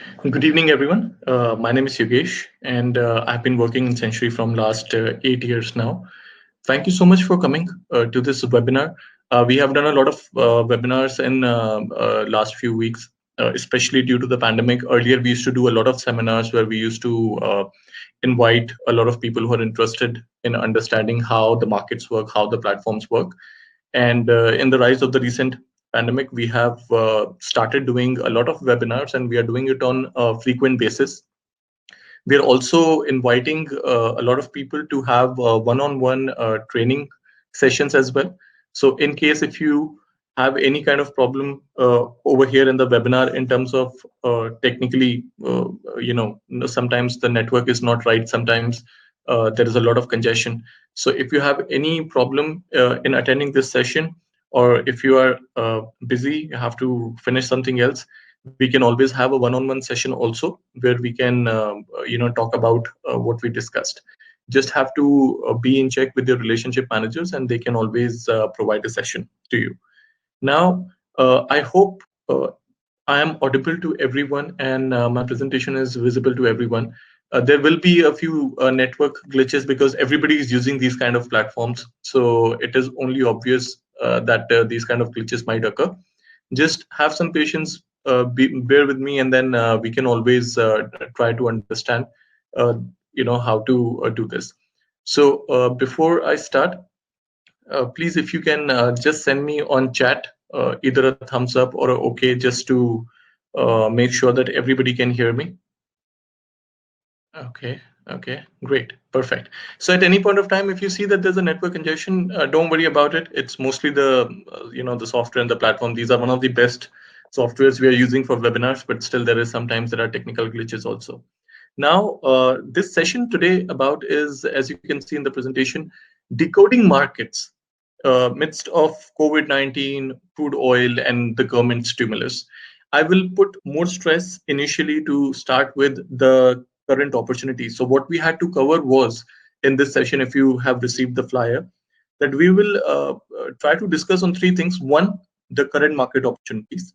Good evening, everyone. My name is Yogesh, and I've been working in Century from last 8 years now. Thank you so much for coming to this webinar. We have done a lot of webinars in last few weeks, especially due to the pandemic. Earlier, we used to do a lot of seminars where we used to invite a lot of people who are interested in understanding how the markets work, how the platforms work. And in the rise of the recent pandemic, we have started doing a lot of webinars, and we are doing it on a frequent basis. We are also inviting a lot of people to have one-on-one training sessions as well. So in case if you have any kind of problem over here in the webinar in terms of technically, sometimes the network is not right, sometimes there is a lot of congestion. So if you have any problem in attending this session, or if you are busy, you have to finish something else, we can always have a one-on-one session also where we can talk about what we discussed. Just have to be in check with your relationship managers, and they can always provide a session to you. Now, I hope I am audible to everyone, and my presentation is visible to everyone. There will be a few network glitches because everybody is using these kind of platforms, so it is only obvious that these kind of glitches might occur. Just have some patience, bear with me, and then we can always try to understand how to do this. So before I start, please, if you can just send me on chat either a thumbs up or a okay, just to make sure that everybody can hear me. Okay, great, perfect. So at any point of time, if you see that there's a network congestion, don't worry about it. It's mostly the software and the platform. These are one of the best softwares we are using for webinars, but still there is sometimes there are technical glitches also. Now, this session today about is, as you can see in the presentation, decoding markets midst of COVID-19, crude oil, and the government stimulus. I will put more stress initially to start with the current opportunities. So what we had to cover was in this session, if you have received the flyer, that we will try to discuss on three things. One, the current market opportunities.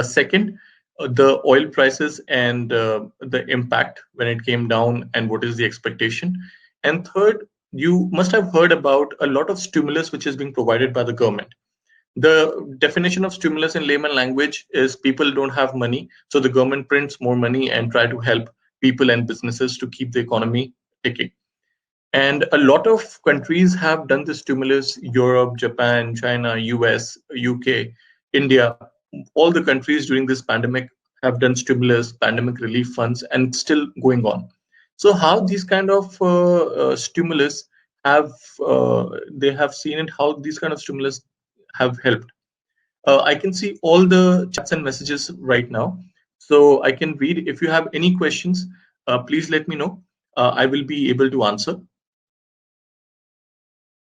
Second, the oil prices and the impact when it came down and what is the expectation. And third, you must have heard about a lot of stimulus which is being provided by the government. The definition of stimulus in layman language is people don't have money, so the government prints more money and try to help people and businesses to keep the economy ticking. And a lot of countries have done the stimulus: Europe, Japan, China, US, UK, India. All the countries during this pandemic have done stimulus, pandemic relief funds, and still going on. So how these kind of stimulus have they have seen it, how these kind of stimulus have helped. I can see all the chats and messages right now, so I can read. If you have any questions, please let me know. I will be able to answer.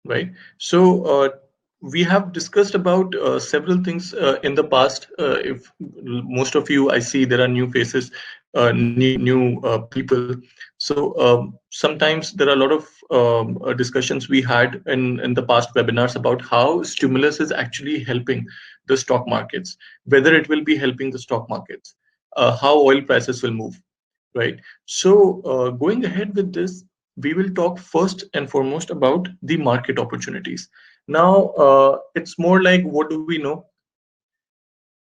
Right. So we have discussed about several things in the past. If most of you, I see there are new faces, new people. So sometimes there are a lot of discussions we had in the past webinars about how stimulus is actually helping the stock markets, whether it will be helping the stock markets, how oil prices will move. Right. So going ahead with this, we will talk first and foremost about the market opportunities. Now, it's more like, what do we know?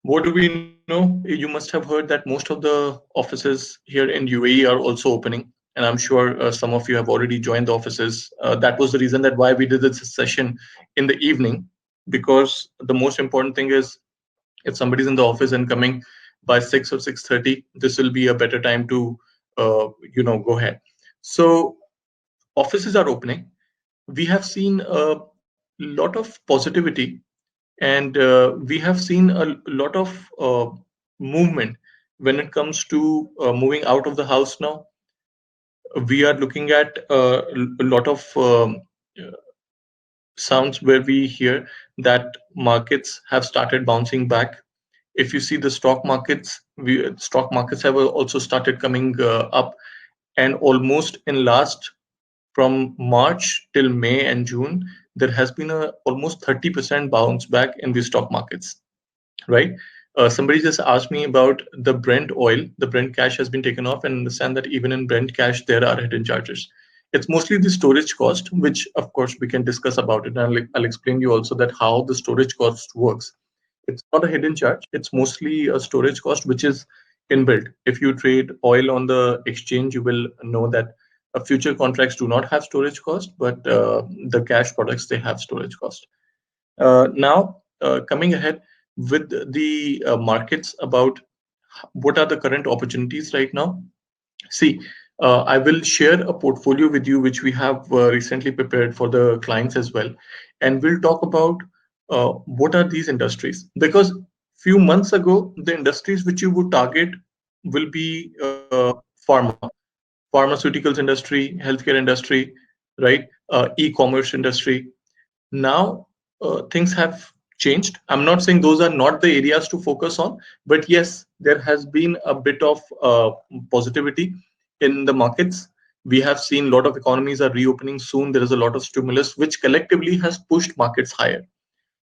What do we know? You must have heard that most of the offices here in UAE are also opening, and I'm sure some of you have already joined the offices. That was the reason that why we did this session in the evening, because the most important thing is if somebody's in the office and coming by 6 or 6:30, this will be a better time to go ahead. So offices are opening. We have seen a lot of positivity, and we have seen a lot of movement when it comes to moving out of the house now. We are looking at a lot of sounds where we hear that markets have started bouncing back. If you see the stock markets have also started coming up, and almost in last, from March till May and June, there has been a almost 30% bounce back in the stock markets, right? Somebody just asked me about the Brent oil. The Brent cash has been taken off, and understand that even in Brent cash there are hidden charges. It's mostly the storage cost, which of course we can discuss about it. And I'll explain you also that how the storage cost works. It's not a hidden charge. It's mostly a storage cost, which is inbuilt. If you trade oil on the exchange, you will know that future contracts do not have storage cost, but the cash products, they have storage cost. Now, coming ahead with the markets, about what are the current opportunities right now. See, I will share a portfolio with you, which we have recently prepared for the clients as well. And we'll talk about what are these industries. Because few months ago, the industries which you would target will be pharma, pharmaceuticals industry, healthcare industry, right? E-commerce industry. Now things have changed. I'm not saying those are not the areas to focus on, but yes, there has been a bit of positivity in the markets. We have seen a lot of economies are reopening soon. There is a lot of stimulus which collectively has pushed markets higher.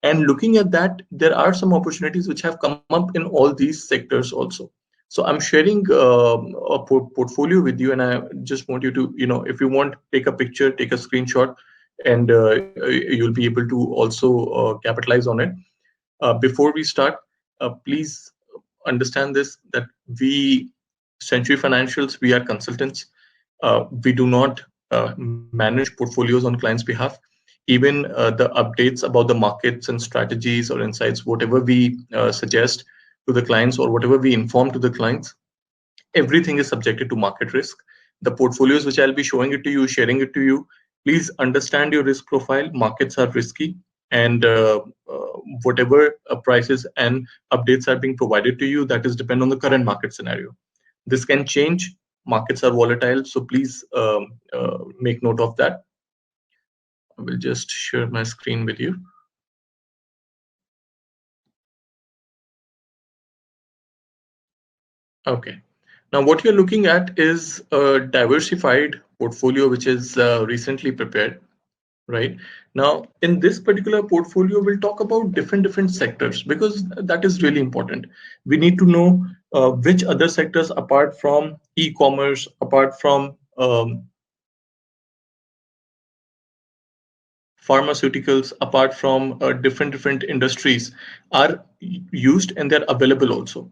And looking at that, there are some opportunities which have come up in all these sectors also. So I'm sharing a portfolio with you, and I just want you to, if you want, take a picture, take a screenshot, and you'll be able to also capitalize on it. Before we start, please understand this, that we, Century Financials, we are consultants. We do not manage portfolios on clients' behalf. Even the updates about the markets and strategies or insights, whatever we suggest to the clients or whatever we inform to the clients, everything is subjected to market risk. The portfolios which I'll be showing it to you, sharing it to you, please understand your risk profile. Markets are risky, and whatever prices and updates are being provided to you, that is depend on the current market scenario. This can change. Markets are volatile, so please make note of that. I will just share my screen with you. Okay. Now, what you're looking at is a diversified portfolio, which is recently prepared, right? Now, in this particular portfolio, we'll talk about different sectors, because that is really important. We need to know which other sectors, apart from e-commerce, apart from pharmaceuticals, apart from different industries, are used and they're available also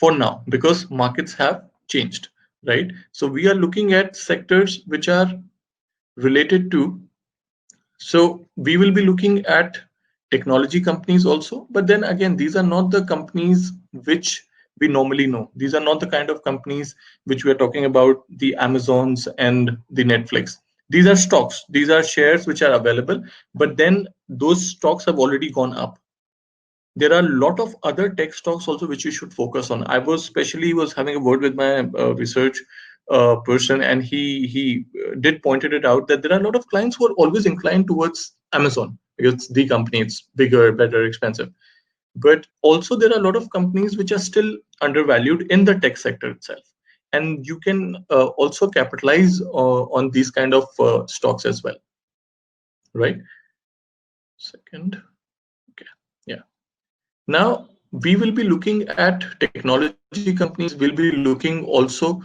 for now, because markets have changed, right? So we are looking at sectors which are related to, so we will be looking at technology companies also, but then again, these are not the companies which we normally know. These are not the kind of companies which we are talking about, the Amazons and the Netflix. These are stocks, these are shares which are available, but then those stocks have already gone up. There are a lot of other tech stocks also which you should focus on. I was especially was having a word with my research person, and he did pointed it out that there are a lot of clients who are always inclined towards Amazon because it's the company, it's bigger, better, expensive. But also there are a lot of companies which are still undervalued in the tech sector itself, and you can also capitalize on these kind of stocks as well, right? Second, okay, yeah. Now, we will be looking at technology companies. We'll be looking also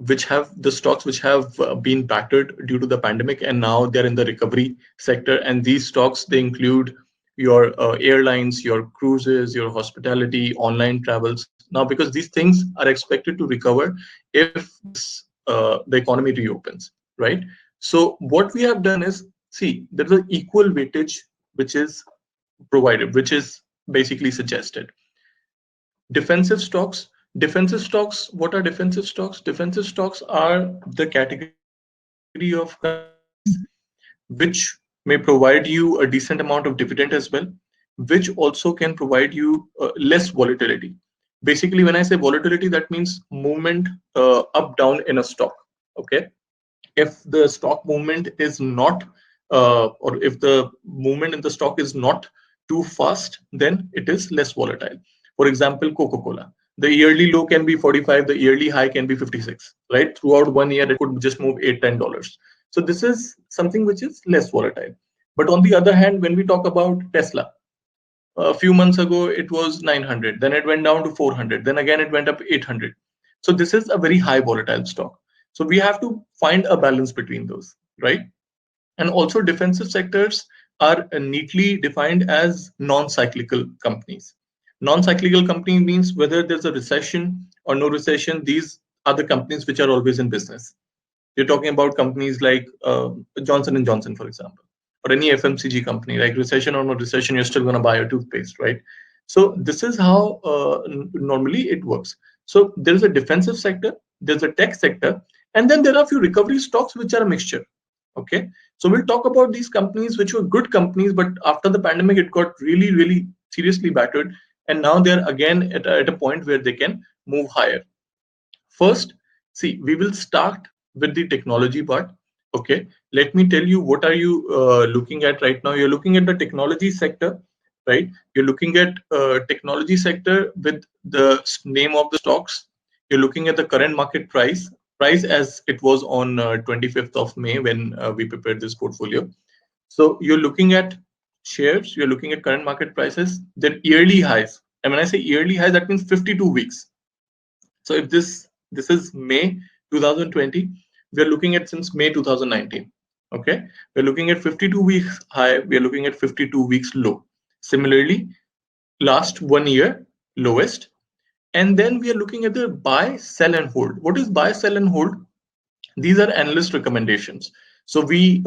which have the stocks which have been battered due to the pandemic, and now they're in the recovery sector. And these stocks, they include your airlines, your cruises, your hospitality, online travels. Now, because these things are expected to recover if the economy reopens, right? So what we have done is, see, there's an equal weightage which is provided, which is basically suggested. Defensive stocks. Defensive stocks, what are defensive stocks? Defensive stocks are the category of companies which may provide you a decent amount of dividend as well, which also can provide you less volatility. Basically, when I say volatility, that means movement up, down in a stock. Okay. If the stock movement is not or if the movement in the stock is not too fast, then it is less volatile. For example, Coca-Cola, the yearly low can be 45, the yearly high can be 56, right? Throughout 1 year it could just move $8-10. So this is something which is less volatile. But on the other hand, when we talk about Tesla, A few months ago, it was 900. Then it went down to 400. Then again, it went up 800. So this is a very high volatile stock. So we have to find a balance between those, right? And also defensive sectors are neatly defined as non-cyclical companies. Non-cyclical company means whether there's a recession or no recession, these are the companies which are always in business. You're talking about companies like Johnson and Johnson, for example, or any FMCG company. Like recession or no recession, you're still going to buy a toothpaste, right? So this is how normally it works. So there is a defensive sector, there's a tech sector, and then there are a few recovery stocks which are a mixture. Okay, so we'll talk about these companies which were good companies, but after the pandemic, it got really, really seriously battered, and now they're again at a point where they can move higher. First, see, we will start with the technology part. Okay, let me tell you what are you looking at right now. You're looking at the technology sector, right? You're looking at technology sector with the name of the stocks. You're looking at the current market price as it was on 25th of May when we prepared this portfolio. So you're looking at shares, you're looking at current market prices, then yearly highs. And when I say yearly highs, that means 52 weeks. So if this is May 2020, we are looking at since May 2019. Okay, we're looking at 52 weeks high. We are looking at 52 weeks low. Similarly, last 1 year lowest, and then we are looking at the buy, sell, and hold. What is buy, sell, and hold? These are analyst recommendations. So we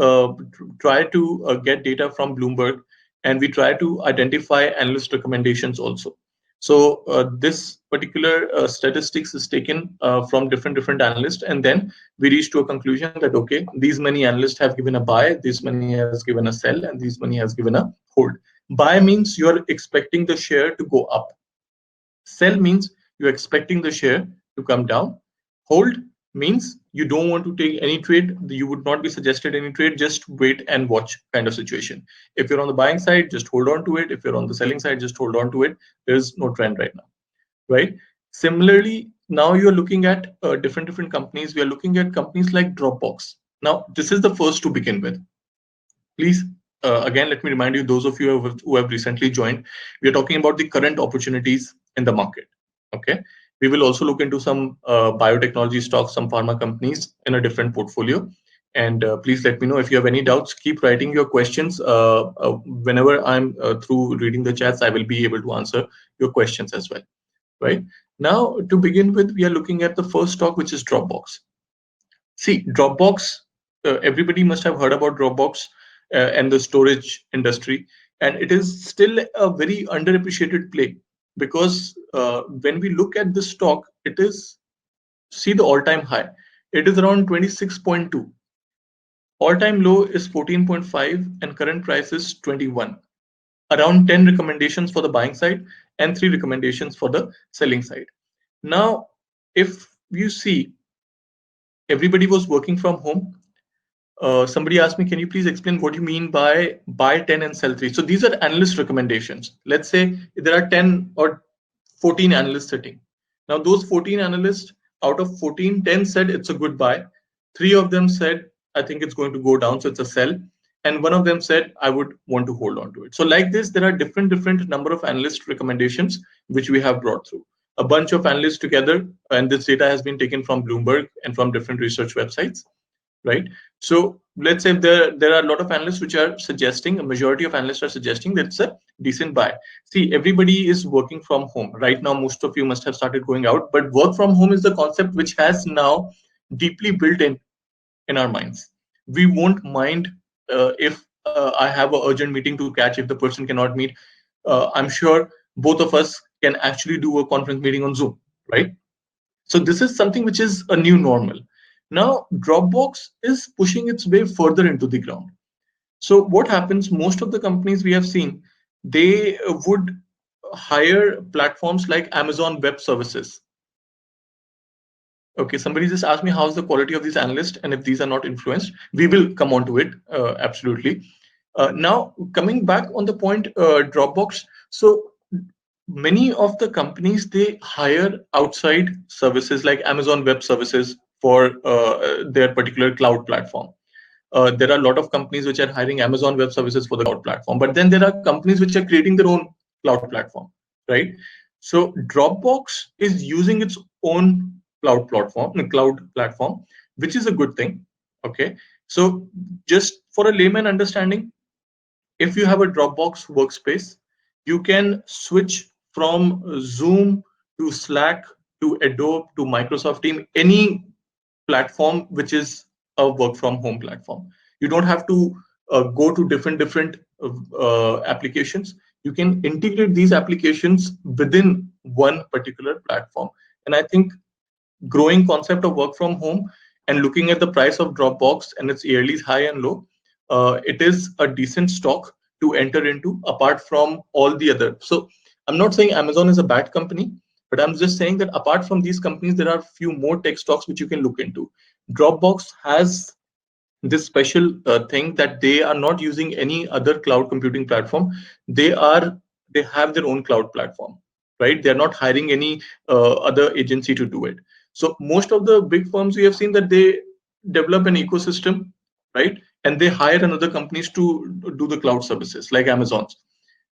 try to get data from Bloomberg, and we try to identify analyst recommendations also. So this particular statistics is taken from different analysts, and then we reach to a conclusion that okay, these many analysts have given a buy, this many has given a sell, and these many has given a hold. Buy means you're expecting the share to go up. Sell means you're expecting the share to come down. Hold means you don't want to take any trade. You would not be suggested any trade. Just wait and watch kind of situation. If you're on the buying side, just hold on to it. If you're on the selling side, just hold on to it. There's no trend right now, right? Similarly, now you're looking at different companies. We are looking at companies like Dropbox. Now, this is the first to begin with. Please, again, let me remind you, those of you who have recently joined, we are talking about the current opportunities in the market. Okay, we will also look into some biotechnology stocks, some pharma companies in a different portfolio. And please let me know if you have any doubts. Keep writing your questions. Whenever I'm through reading the chats, I will be able to answer your questions as well. Right now, to begin with, we are looking at the first stock, which is Dropbox. See, Dropbox, everybody must have heard about Dropbox and the storage industry, and it is still a very underappreciated play because when we look at this stock, it is, see the all-time high, it is around 26.2. All-time low is 14.5, and current price is 21. Around 10 recommendations for the buying side and 3 recommendations for the selling side. Now, if you see, everybody was working from home. Somebody asked me, can you please explain what you mean by buy 10 and sell 3? So these are analyst recommendations. Let's say there are 10 or 14 analysts sitting. Now those 14 analysts, out of 14, 10 said it's a good buy. 3 of them said, I think it's going to go down, so it's a sell. And one of them said, I would want to hold on to it. So like this, there are different number of analyst recommendations, which we have brought through. A bunch of analysts together, and this data has been taken from Bloomberg and from different research websites, right? So let's say there are a lot of analysts which are suggesting, a majority of analysts are suggesting that it's a decent buy. See, everybody is working from home right now. Most of you must have started going out, but work from home is the concept which has now deeply built in our minds. We won't mind if I have an urgent meeting to catch if the person cannot meet. I'm sure both of us can actually do a conference meeting on Zoom, right? So this is something which is a new normal. Now, Dropbox is pushing its way further into the ground. So what happens, most of the companies we have seen, they would hire platforms like Amazon Web Services. Okay, somebody just asked me how's the quality of these analysts and if these are not influenced. We will come on to it, absolutely. Now, coming back on the point, Dropbox. So many of the companies, they hire outside services like Amazon Web Services for their particular cloud platform. There are a lot of companies which are hiring Amazon Web Services for the cloud platform, but then there are companies which are creating their own cloud platform, right? So Dropbox is using its own cloud platform, which is a good thing. Okay. So just for a layman understanding, if you have a Dropbox workspace, you can switch from Zoom to Slack to Adobe to Microsoft Team, any platform which is a work from home platform. You don't have to go to different applications. You can integrate these applications within one particular platform. And I think growing concept of work from home and looking at the price of Dropbox and its yearly high and low, it is a decent stock to enter into apart from all the other. So I'm not saying Amazon is a bad company, but I'm just saying that apart from these companies, there are few more tech stocks which you can look into. Dropbox has this special thing that they are not using any other cloud computing platform. They have their own cloud platform, right? They're not hiring any other agency to do it. So most of the big firms, we have seen that they develop an ecosystem, right? And they hire another companies to do the cloud services like Amazon's.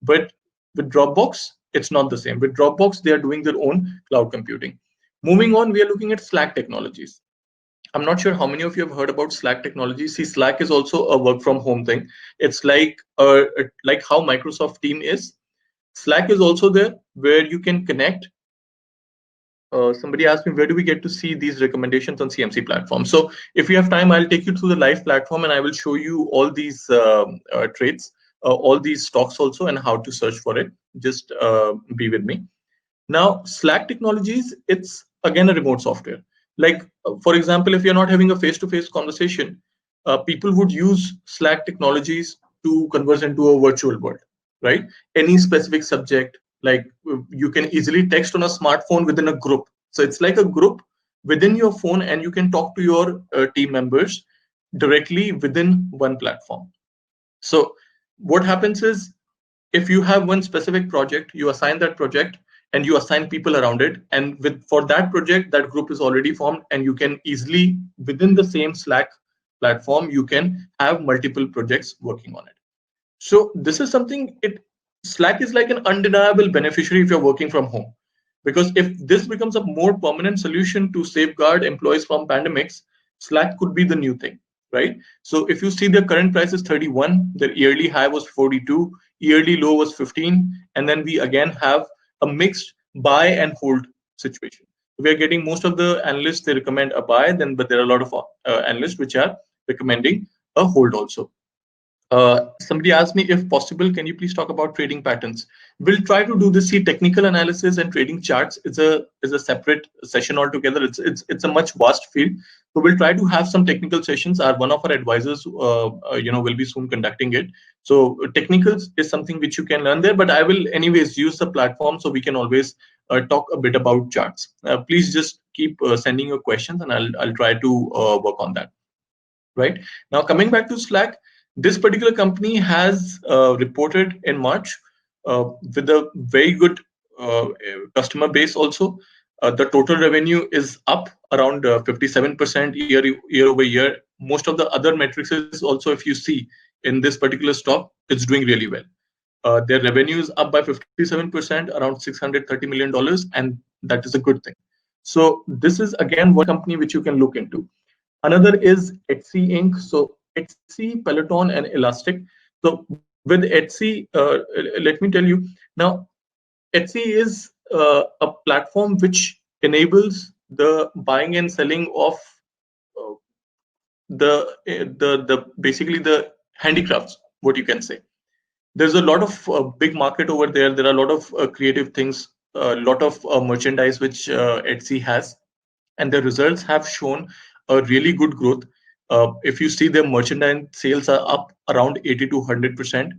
But with Dropbox, it's not the same. With Dropbox, they are doing their own cloud computing. Moving on, we are looking at Slack technologies. I'm not sure how many of you have heard about Slack technology. See, Slack is also a work from home thing. It's like how Microsoft Team is. Slack is also there where you can connect. Somebody asked me, where do we get to see these recommendations on CMC platform? So if you have time, I'll take you through the live platform and I will show you all these trades, all these stocks also, and how to search for it. Just be with me. Now, Slack technologies, it's again a remote software. Like, for example, if you're not having a face-to-face conversation, people would use Slack technologies to converse into a virtual world, right? Any specific subject, like you can easily text on a smartphone within a group. So it's like a group within your phone, and you can talk to your team members directly within one platform. So what happens is, if you have one specific project, you assign that project and you assign people around it, and with for that project, that group is already formed, and you can easily within the same Slack platform, you can have multiple projects working on it. So this is something, it Slack is like an undeniable beneficiary if you're working from home, because if this becomes a more permanent solution to safeguard employees from pandemics, Slack could be the new thing, right? So if you see their current price is 31, their yearly high was 42, yearly low was 15, and then we again have a mixed buy and hold situation. We are getting most of the analysts, they recommend a buy, then but there are a lot of analysts which are recommending a hold also. Somebody asked me, if possible, can you please talk about trading patterns? We'll try to do this. See, technical analysis and trading charts is a separate session altogether. It's a much vast field. So we'll try to have some technical sessions. One of our advisors, will be soon conducting it. So technicals is something which you can learn there. But I will anyways use the platform so we can always talk a bit about charts. Please just keep sending your questions, and I'll try to work on that. Right now, coming back to Slack, this particular company has reported in March with a very good customer base also. The total revenue is up around 57% year over year. Most of the other metrics is also, if you see in this particular stock, it's doing really well. Their revenue is up by 57%, around $630 million, and that is a good thing. So this is again one company which you can look into. Another is Etsy Inc. So Etsy, Peloton, and Elastic. So with Etsy, let me tell you now, Etsy is a platform which enables the buying and selling of uh, the basically the handicrafts, what you can say. There's a lot of big market over there. There are a lot of creative things, a lot of merchandise which Etsy has, and the results have shown a really good growth. If you see, their merchandise sales are up around 80 to 100%,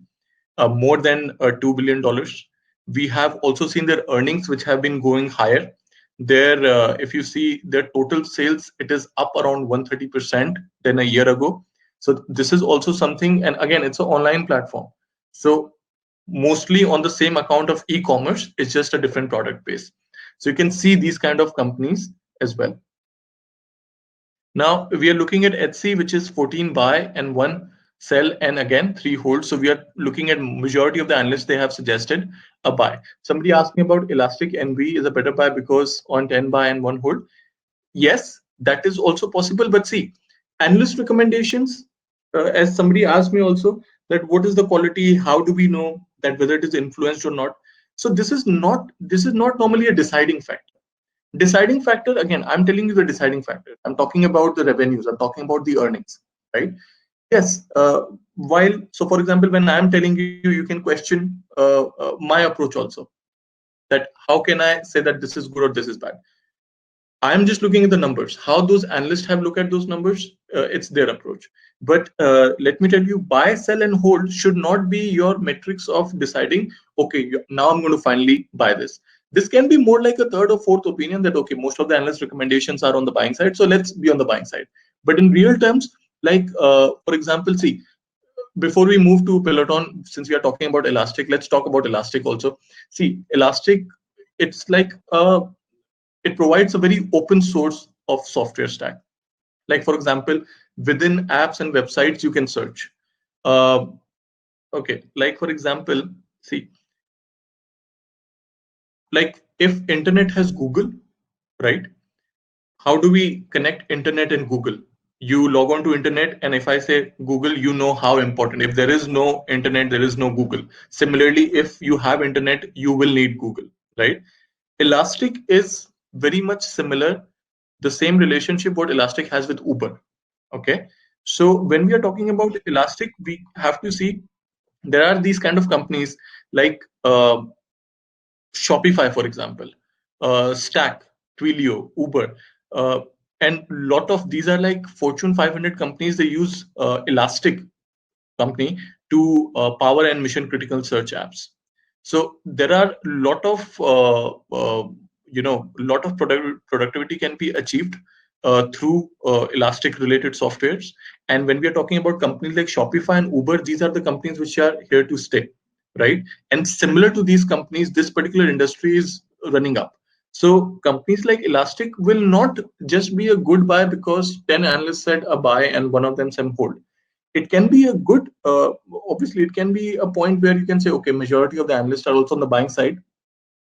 more than $2 billion. We have also seen their earnings, which have been going higher. If you see their total sales, it is up around 130% than a year ago. So this is also something, and again, it's an online platform. So mostly on the same account of e-commerce, it's just a different product base. So you can see these kind of companies as well. Now we are looking at Etsy, which is 14 buy and 1 sell, and again 3 hold. So we are looking at majority of the analysts, they have suggested a buy. Somebody asked me about Elastic NV is a better buy because on 10 buy and 1 hold. Yes, that is also possible. But see, analyst recommendations, as somebody asked me also, that what is the quality? How do we know that whether it is influenced or not? So this is not normally a deciding factor. Deciding factor, again, I'm telling you the deciding factor. I'm talking about the revenues. I'm talking about the earnings, right? Yes. While so, for example, when I'm telling you, you can question my approach also. That how can I say that this is good or this is bad? I'm just looking at the numbers. How those analysts have looked at those numbers, it's their approach. But let me tell you, buy, sell, and hold should not be your metrics of deciding, okay, now I'm going to finally buy this. This can be more like a third or fourth opinion that, okay, most of the analyst recommendations are on the buying side, so let's be on the buying side. But in real terms, like, for example, see, before we move to Peloton, since we are talking about Elastic, let's talk about Elastic also. See, Elastic, it's like it provides a very open source of software stack. Like for example, within apps and websites, you can search. Uh, okay, like for example, see, like if internet has Google, right? How do we connect internet and Google? You log on to internet, and if I say Google, you know how important. If there is no internet, there is no Google. Similarly, if you have internet, you will need Google, right? Elastic is very much similar, the same relationship what Elastic has with Uber. Okay. So when we are talking about Elastic, we have to see there are these kind of companies like Shopify, for example, Stack, Twilio, Uber, uh, and lot of these are like Fortune 500 companies. They use Elastic company to power and mission critical search apps. So there are lot of lot of productivity can be achieved through Elastic related softwares. And when we are talking about companies like Shopify and Uber, these are the companies which are here to stay, right? And similar to these companies, this particular industry is running up. So companies like Elastic will not just be a good buy because 10 analysts said a buy and one of them said hold. It can be a good, obviously it can be a point where you can say, okay, majority of the analysts are also on the buying side,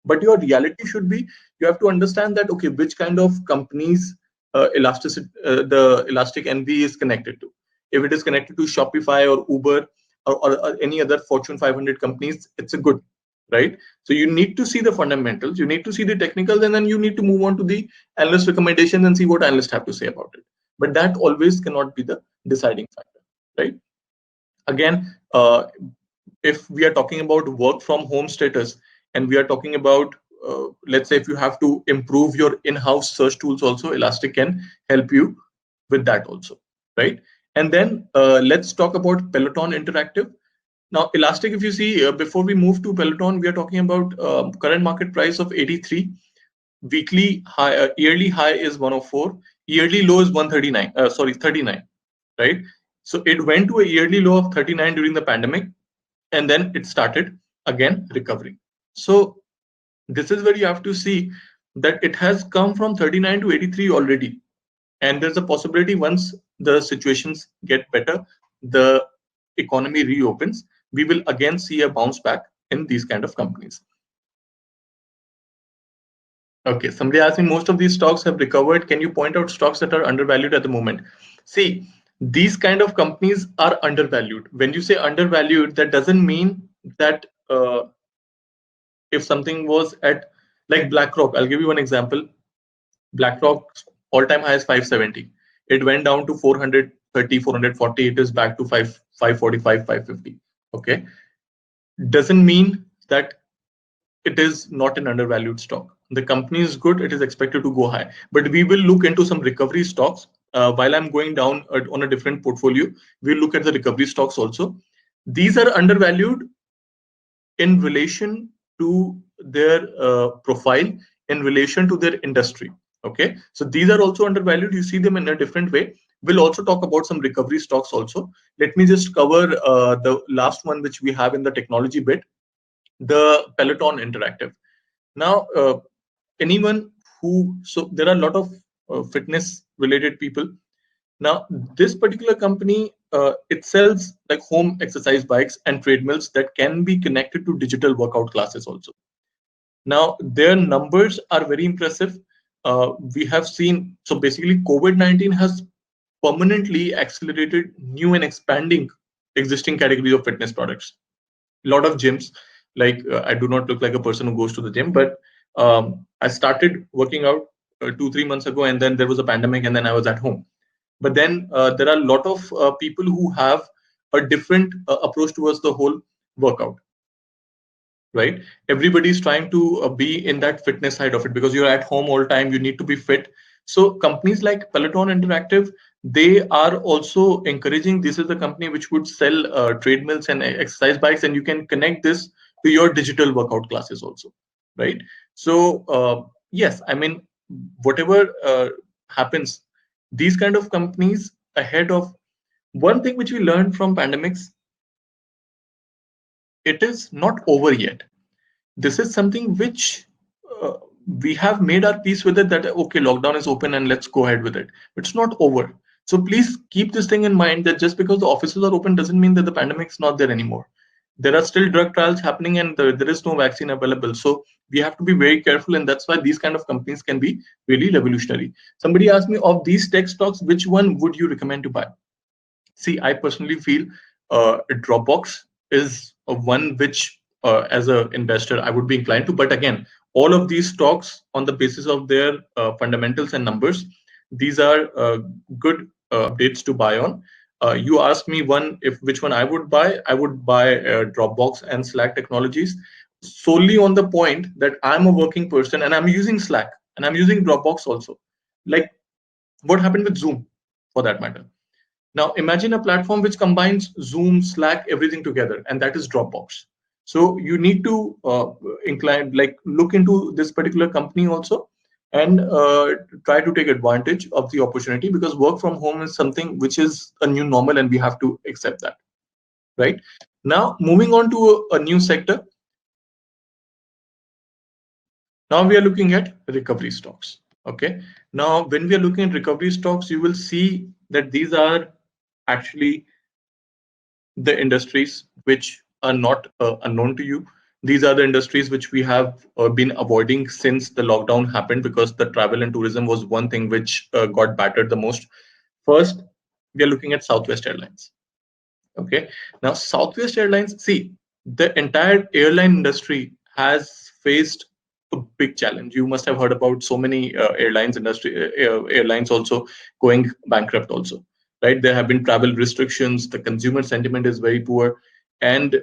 but your reality should be, you have to understand that, okay, which kind of companies the Elastic NV is connected to. If it is connected to Shopify or Uber or any other Fortune 500 companies, it's a good, right? So you need to see the fundamentals, you need to see the technicals, and then you need to move on to the analyst recommendations and see what analysts have to say about it. But that always cannot be the deciding factor, right? Again, if we are talking about work from home status, and we are talking about let's say if you have to improve your in-house search tools also, Elastic can help you with that also, right? And then let's talk about Peloton Interactive. Now Elastic, if you see, before we move to Peloton, we are talking about current market price of 83, weekly high, yearly high is 104, yearly low is 139, 39, right? So it went to a yearly low of 39 during the pandemic, and then it started again recovering. So this is where you have to see that it has come from 39 to 83 already, and there's a possibility once the situations get better, the economy reopens, we will again see a bounce back in these kind of companies. Okay, somebody asked me, most of these stocks have recovered. Can you point out stocks that are undervalued at the moment? See, these kind of companies are undervalued. When you say undervalued, that doesn't mean that if something was at, like BlackRock, I'll give you one example. BlackRock's all-time high is 570. It went down to 430, 440. It is back to 545, 550. Okay, doesn't mean that it is not an undervalued stock. The company is good, it is expected to go high. But we will look into some recovery stocks. While I'm going down on a different portfolio, we'll look at the recovery stocks also. These are undervalued in relation to their profile, in relation to their industry. Okay, so these are also undervalued. You see them in a different way. We'll also talk about some recovery stocks also. Let me just cover the last one which we have in the technology bit, the Peloton Interactive. Now, anyone who, there are a lot of fitness related people. Now, this particular company it sells like home exercise bikes and treadmills that can be connected to digital workout classes also. Now, their numbers are very impressive. We have seen, so basically, COVID-19 has permanently accelerated new and expanding existing categories of fitness products. A lot of gyms, like I do not look like a person who goes to the gym, but I started working out 2 3 months ago, and then there was a pandemic, and then I was at home. But then there are a lot of people who have a different approach towards the whole workout, right? Everybody's trying to be in that fitness side of it because you're at home all the time, you need to be fit. So companies like Peloton Interactive, they are also encouraging. This is the company which would sell treadmills and exercise bikes, and you can connect this to your digital workout classes also, right? So yes, I mean, whatever happens, these kind of companies ahead of, one thing which we learned from pandemics, it is not over yet. This is something which uh, we have made our peace with it, that okay, lockdown is open and let's go ahead with it. It's not over. So please keep this thing in mind, that just because the offices are open doesn't mean that the pandemic is not there anymore. There are still drug trials happening, and there is no vaccine available. So we have to be very careful, and that's why these kind of companies can be really revolutionary. Somebody asked me, of these tech stocks, which one would you recommend to buy? See, I personally feel Dropbox is one which, as an investor, I would be inclined to. But again, all of these stocks, on the basis of their fundamentals and numbers, these are good updates to buy on. You asked me one, if which one I would buy. I would buy Dropbox and Slack Technologies, solely on the point that I'm a working person and I'm using Slack and I'm using Dropbox also. Like what happened with Zoom, for that matter. Now imagine a platform which combines Zoom, Slack, everything together, and that is Dropbox. So you need to look into this particular company also, and try to take advantage of the opportunity, because work from home is something which is a new normal, and we have to accept that, right? Now moving on to a new sector. Now we are looking at recovery stocks. Okay. Now when we are looking at recovery stocks, you will see that these are actually the industries which are not unknown to you. These are the industries which we have been avoiding since the lockdown happened, because the travel and tourism was one thing which got battered the most. First, we are looking at Southwest Airlines. Okay. Now, Southwest Airlines, see, the entire airline industry has faced a big challenge. You must have heard about so many airlines also going bankrupt also, right? There have been travel restrictions. The consumer sentiment is very poor. And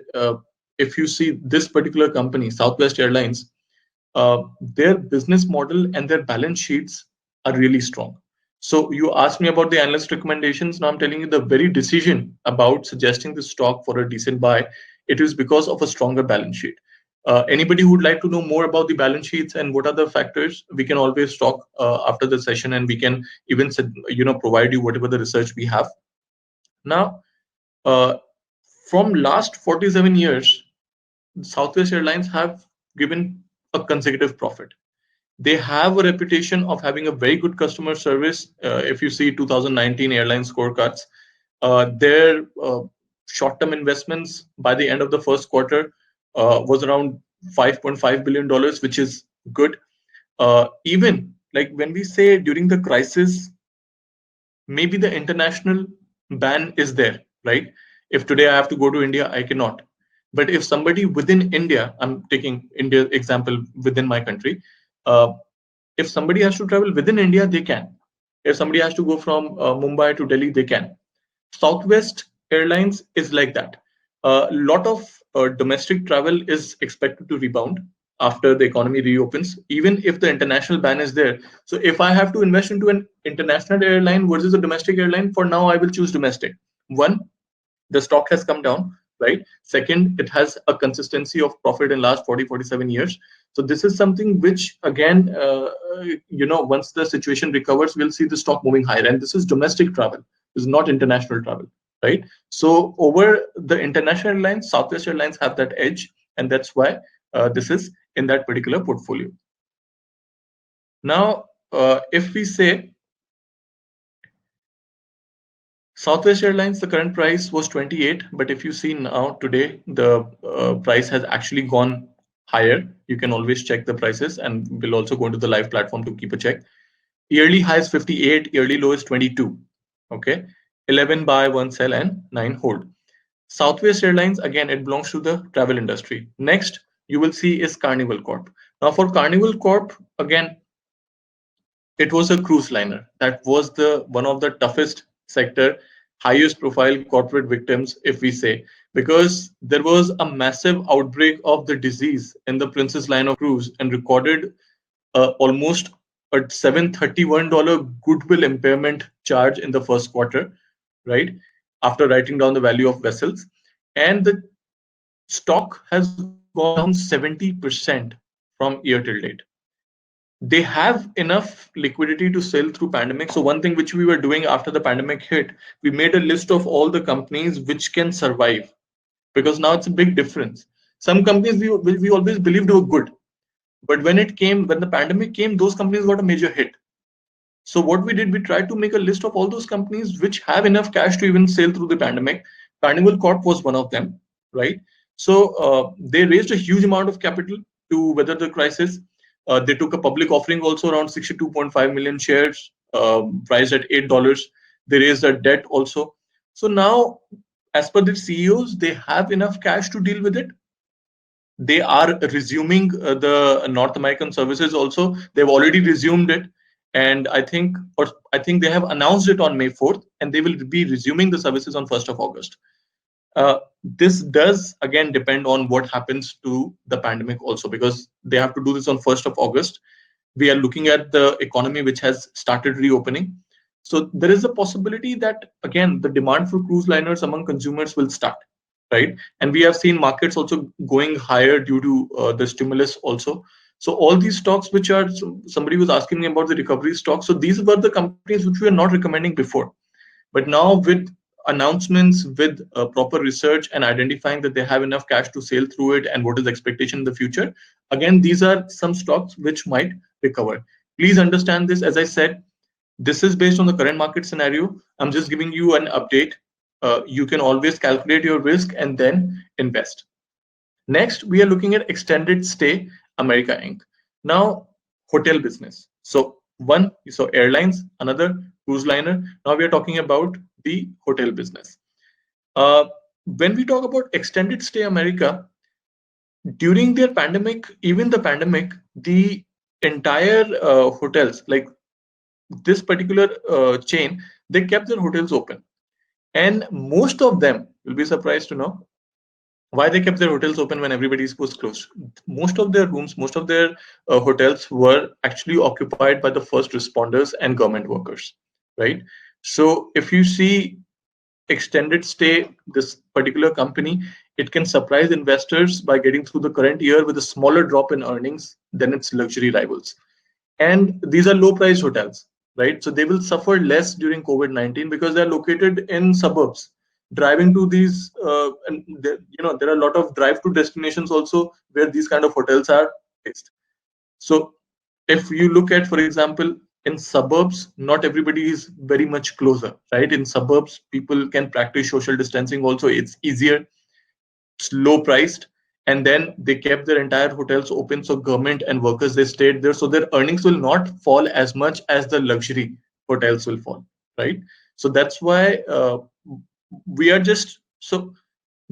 if you see this particular company, Southwest Airlines, their business model and their balance sheets are really strong. So you asked me about the analyst recommendations. Now I'm telling you, the very decision about suggesting the stock for a decent buy, it is because of a stronger balance sheet. Anybody who would like to know more about the balance sheets and what are the factors, we can always talk after the session, and we can even provide you whatever the research we have. Now, uh, from last 47 years, Southwest Airlines have given a consecutive profit. They have a reputation of having a very good customer service. If you see 2019 airline scorecards, their short-term investments by the end of the first quarter was around $5.5 billion, which is good. Even like when we say during the crisis, maybe the international ban is there, right? If today I have to go to India, I cannot. But if somebody within India, I'm taking India example within my country, uh, if somebody has to travel within India, they can. If somebody has to go from Mumbai to Delhi, they can. Southwest Airlines is like that. A lot of domestic travel is expected to rebound after the economy reopens, even if the international ban is there. So if I have to invest into an international airline versus a domestic airline, for now I will choose domestic. One, the stock has come down, right? Second, it has a consistency of profit in last 40 47 years. So this is something which again, once the situation recovers, we'll see the stock moving higher. And this is domestic travel, this is not international travel, right? So over the international airlines, Southwest Airlines have that edge, and that's why this is in that particular portfolio. Now, if we say Southwest Airlines, the current price was 28, but if you see now today, the price has actually gone higher. You can always check the prices, and we'll also go into the live platform to keep a check. Yearly high is 58, yearly low is 22. Okay, 11 buy, 1 sell, and 9 hold. Southwest Airlines, again, it belongs to the travel industry. Next, you will see is Carnival Corp. Now, for Carnival Corp, again, it was a cruise liner. That was the one of the toughest sector, highest profile corporate victims, if we say, because there was a massive outbreak of the disease in the Princess Line of Cruise and recorded almost a $731 goodwill impairment charge in the first quarter, right? After writing down the value of vessels. And the stock has gone down 70% from year till date. They have enough liquidity to sell through pandemic. So one thing which we were doing after the pandemic hit, we made a list of all the companies which can survive, because now it's a big difference. Some companies we always believed were good, but when the pandemic came, those companies got a major hit. So what we did, we tried to make a list of all those companies which have enough cash to even sail through the pandemic. Carnival Corp was one of them, right? So they raised a huge amount of capital to weather the crisis. They took a public offering also around 62.5 million shares, priced at $8. They raised a debt also. So now, as per the CEOs, they have enough cash to deal with it. They are resuming the North American services also. They've already resumed it, and I think they have announced it on May 4th, and they will be resuming the services on 1st of August. This does again depend on what happens to the pandemic also, because they have to do this on 1st of August. We are looking at the economy which has started reopening. So there is a possibility that again the demand for cruise liners among consumers will start, right? And we have seen markets also going higher due to the stimulus also. So all these stocks which are, somebody was asking me about the recovery stocks. So these were the companies which we were not recommending before. But now with announcements, with proper research and identifying that they have enough cash to sail through it and what is the expectation in the future, again, these are some stocks which might recover. Please understand this. As I said, this is based on the current market scenario. I'm just giving you an update. You can always calculate your risk and then invest. Next, we are looking at extended stay America Inc. Now, hotel business. So airlines, another cruise liner. Now we are talking about the hotel business. When we talk about extended stay America, during their pandemic, even the pandemic, the entire hotels, like this particular chain, they kept their hotels open. And most of them, you'll be surprised to know, why they kept their hotels open when everybody was closed. Most of their rooms, most of their hotels were actually occupied by the first responders and government workers, right? So if you see extended stay, this particular company, it can surprise investors by getting through the current year with a smaller drop in earnings than its luxury rivals. And these are low priced hotels, right? So they will suffer less during COVID-19 because they're located in suburbs. Driving to these, and there are a lot of drive to destinations also where these kind of hotels are based. So if you look at, for example, in suburbs, not everybody is very much closer, right? In suburbs, people can practice social distancing also. It's easier, it's low priced, and then they kept their entire hotels open, so government and workers, they stayed there, so their earnings will not fall as much as the luxury hotels will fall, right? So that's why we are just so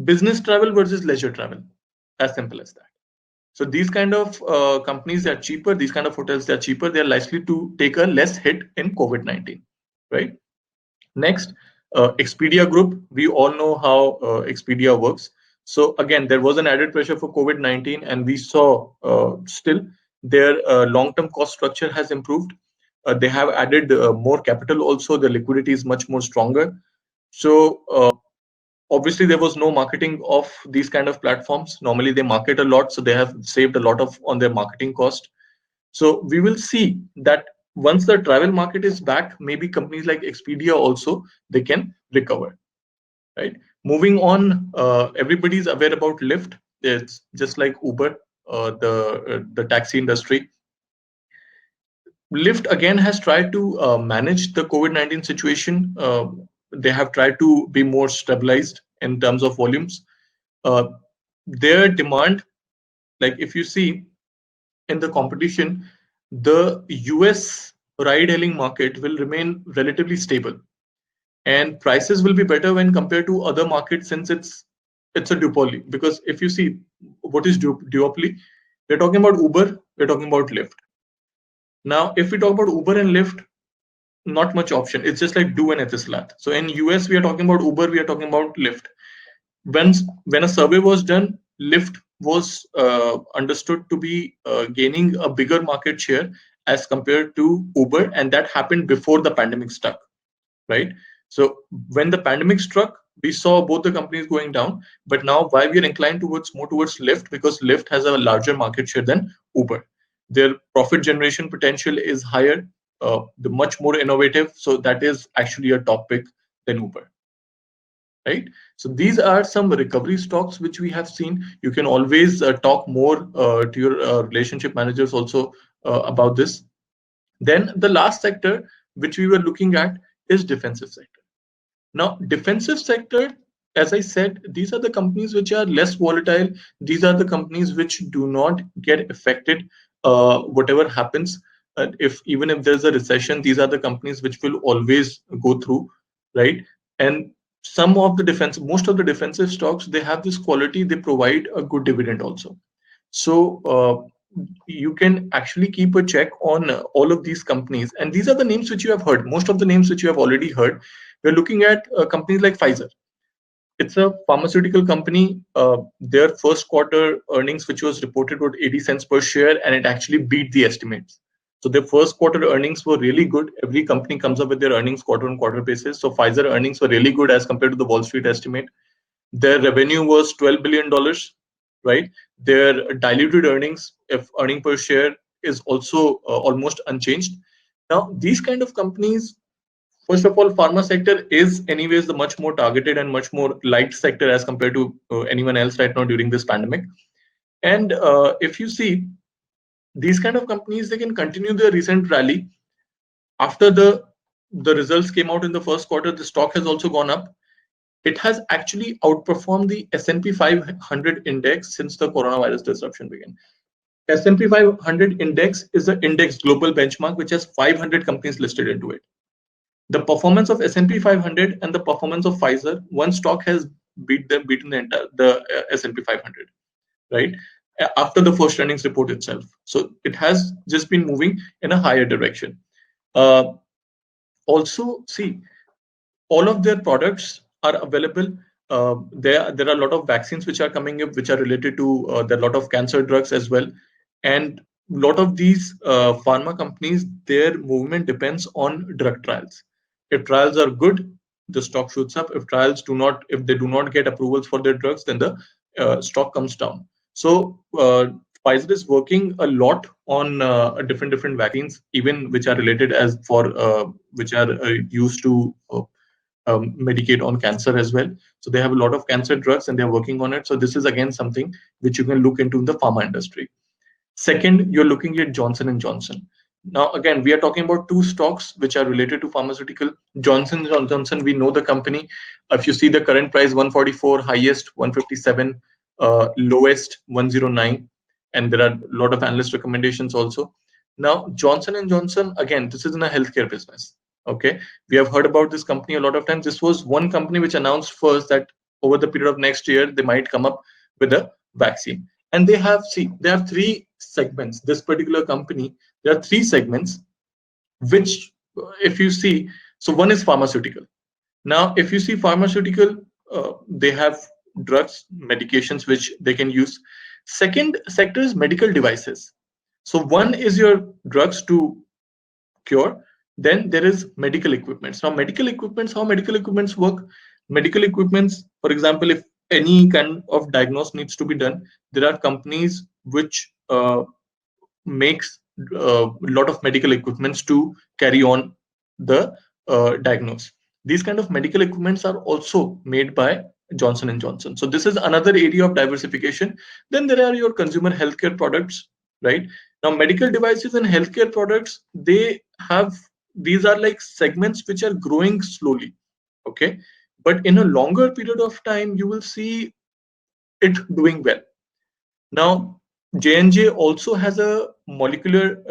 business travel versus leisure travel, as simple as that. So these kind of companies, they are cheaper, these kind of hotels, they are cheaper, they are likely to take a less hit in COVID-19, right? Next, Expedia Group. We all know how Expedia works. So again, there was an added pressure for COVID-19, and we saw still their long-term cost structure has improved. They have added more capital also. Their liquidity is much more stronger. So obviously, there was no marketing of these kind of platforms. Normally, they market a lot, so they have saved a lot of on their marketing cost. So we will see that once the travel market is back, maybe companies like Expedia also, they can recover, right? Moving on, everybody's aware about Lyft. It's just like Uber, the taxi industry. Lyft again has tried to manage the COVID-19 situation. they have tried to be more stabilized in terms of volumes. Uh, their demand, like if you see in the competition, the US ride hailing market will remain relatively stable, and prices will be better when compared to other markets, since it's a duopoly. Because if you see what is duopoly, we're talking about Uber, we're talking about Lyft. Now if we talk about Uber and Lyft, not much option. It's just like do and Etisalat. So in US we are talking about Uber, we are talking about Lyft. When a survey was done, Lyft was understood to be gaining a bigger market share as compared to Uber, and that happened before the pandemic struck, right? So when the pandemic struck, we saw both the companies going down. But now why we are inclined towards more towards Lyft, because Lyft has a larger market share than Uber. Their profit generation potential is higher, the much more innovative. So that is actually a top pick than Uber, right? So these are some recovery stocks which we have seen. You can always talk more to your relationship managers also about this. Then the last sector which we were looking at is defensive sector. Now, defensive sector, as I said, these are the companies which are less volatile. These are the companies which do not get affected whatever happens. If even if there's a recession, these are the companies which will always go through, right? And some of the defense, most of the defensive stocks, they have this quality. They provide a good dividend also. So you can actually keep a check on all of these companies, and these are the names which you have heard. Most of the names which you have already heard. We're looking at companies like Pfizer. It's a pharmaceutical company. Their first quarter earnings, which was reported, were 80 cents per share, and it actually beat the estimates. So their first quarter earnings were really good. Every company comes up with their earnings quarter on quarter basis. So Pfizer earnings were really good as compared to the Wall Street estimate. Their revenue was $12 billion, right? Their diluted earnings, if earning per share, is also almost unchanged. Now, these kind of companies, first of all, pharma sector is anyways the much more targeted and much more light sector as compared to anyone else right now during this pandemic. And if you see these kind of companies, they can continue their recent rally. After the results came out in the first quarter, the stock has also gone up. It has actually outperformed the S&P 500 index since the coronavirus disruption began. S&P 500 index is the index global benchmark which has 500 companies listed into it. The performance of S&P 500 and the performance of Pfizer, one stock has beaten the entire S&P 500, right? After the first earnings report itself. So it has just been moving in a higher direction. Uh, Also, see, all of their products are available. There are a lot of vaccines which are coming up, which are related to there are a lot of cancer drugs as well, and a lot of these pharma companies, their movement depends on drug trials. If trials are good, the stock shoots up. If they do not get approvals for their drugs, then the stock comes down. So Pfizer is working a lot on different vaccines, even which are related as for which are used to medicate on cancer as well. So they have a lot of cancer drugs and they're working on it. So this is again something which you can look into in the pharma industry. Second, you're looking at Johnson and Johnson. Now, again, we are talking about two stocks which are related to pharmaceutical. Johnson and Johnson, we know the company. If you see the current price, 144, highest 157, lowest 109, and there are a lot of analyst recommendations also. Now, Johnson and Johnson, again, this is in a healthcare business. Okay, we have heard about this company a lot of times. This was one company which announced first that over the period of next year they might come up with a vaccine. And they have three segments. This particular company, there are three segments which, if you see, so one is pharmaceutical. Now if you see pharmaceutical, they have drugs, medications which they can use. Second sector is medical devices. So one is your drugs to cure. Then there is medical equipments. Now medical equipments, how medical equipments work? Medical equipments, for example, if any kind of diagnosis needs to be done, there are companies which makes a lot of medical equipments to carry on the diagnose. These kind of medical equipments are also made by Johnson and Johnson. So this is another area of diversification. Then there are your consumer healthcare products, right? Now medical devices and healthcare products, they have, these are like segments which are growing slowly. Okay, but in a longer period of time, you will see it doing well. Now, J&J also has a molecular,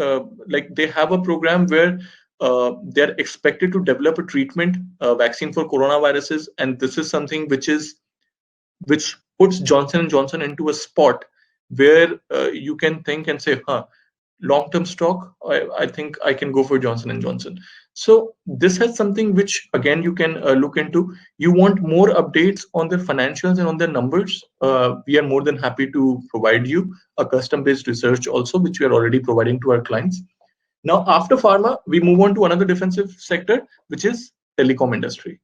like they have a program where they're expected to develop a treatment vaccine for coronaviruses, and this is something which puts Johnson and Johnson into a spot where you can think and say, huh, long-term stock, I think I can go for Johnson and Johnson. So this has something which again you can look into. You want more updates on their financials and on their numbers? We are more than happy to provide you a custom-based research also, which we are already providing to our clients. Now, after pharma, we move on to another defensive sector, which is telecom industry.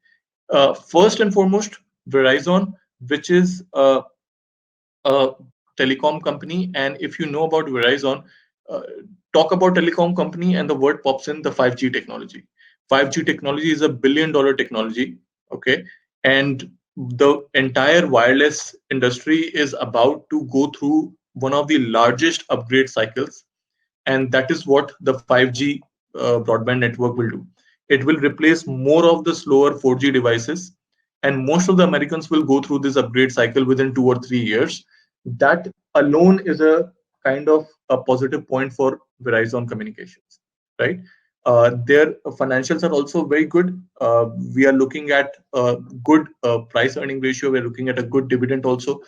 First and foremost, Verizon, which is a telecom company. And if you know about Verizon, uh, talk about telecom company and the word pops in, the 5G technology. 5G technology is $1 billion technology. Okay. And the entire wireless industry is about to go through one of the largest upgrade cycles, and that is what the 5G broadband network will do. It will replace more of the slower 4G devices, and most of the Americans will go through this upgrade cycle within 2 or 3 years. That alone is a kind of a positive point for Verizon Communications, right? Their financials are also very good. We are looking at a good price earning ratio. We're looking at a good dividend also.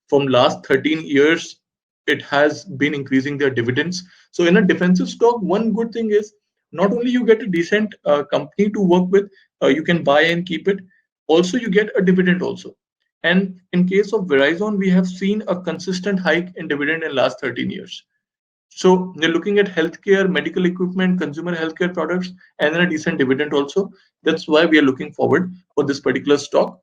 From last 13 years, it has been increasing their dividends. So in a defensive stock, one good thing is not only you get a decent company to work with, you can buy and keep it. Also, you get a dividend also. And in case of Verizon, we have seen a consistent hike in dividend in last 13 years. So they're looking at healthcare, medical equipment, consumer healthcare products, and then a decent dividend also. That's why we are looking forward for this particular stock.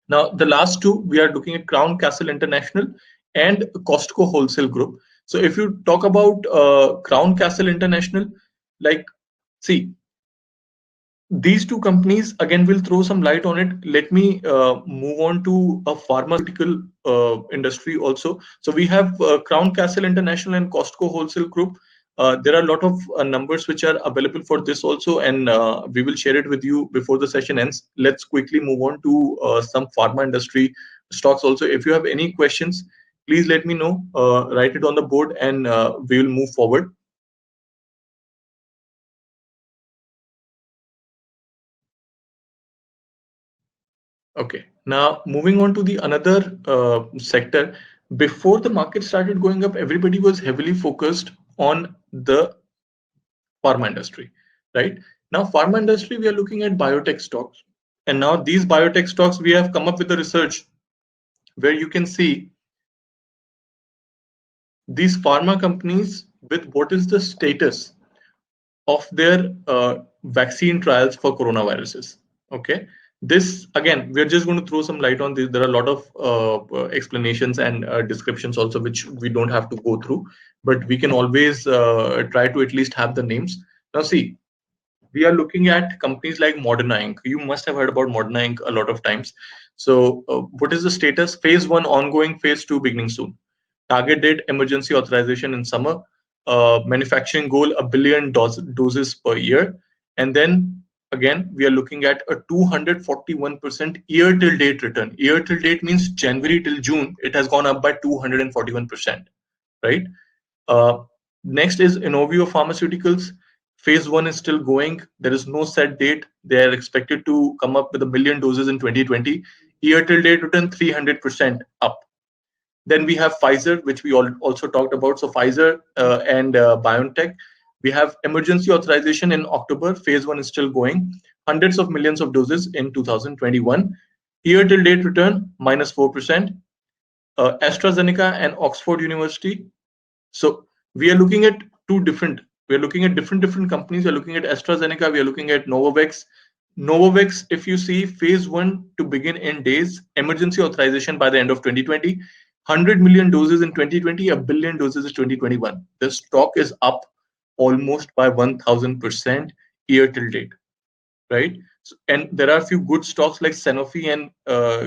Now, the last two, we are looking at Crown Castle International and Costco Wholesale Group. So if you talk about Crown Castle International, like, see, these two companies again will throw some light on it. Let me move on to a pharmaceutical industry also. So we have Crown Castle International and Costco Wholesale Group. There are a lot of numbers which are available for this also, and we will share it with you before the session ends. Let's quickly move on to some pharma industry stocks also. If you have any questions, please let me know. Write it on the board, and we will move forward. Okay. Now moving on to the another sector. Before the market started going up, everybody was heavily focused on the pharma industry, right? Now, pharma industry, we are looking at biotech stocks. And now these biotech stocks, we have come up with a research where you can see these pharma companies with what is the status of their vaccine trials for coronaviruses. Okay, this again, we're just going to throw some light on this. There are a lot of explanations and descriptions also, which we don't have to go through, but we can always try to at least have the names. Now, see, we are looking at companies like Moderna Inc. You must have heard about Moderna Inc. a lot of times. So, what is the status? Phase 1 ongoing, phase 2 beginning soon. Target date emergency authorization in summer. Manufacturing goal a billion doses per year. And then again, we are looking at a 241% year till date return. Year till date means January till June. It has gone up by 241%, right? Uh, Next is Innova of Pharmaceuticals. Phase 1 is still going. There is no set date. They are expected to come up with a million doses in 2020. Year till date return 300% up. Then we have Pfizer, which we also talked about. So Pfizer and BioNTech, we have emergency authorization in October. Phase 1 is still going. Hundreds of millions of doses in 2021. Year till date return -4%. AstraZeneca and Oxford University. So we are looking at we're looking at different companies. We're looking at AstraZeneca, we are looking at Novavax. Novavax, if you see phase 1 to begin in days, emergency authorization by the end of 2020, 100 million doses in 2020, a billion doses in 2021. The stock is up almost by 1000% year till date, right? So, and there are a few good stocks like Sanofi and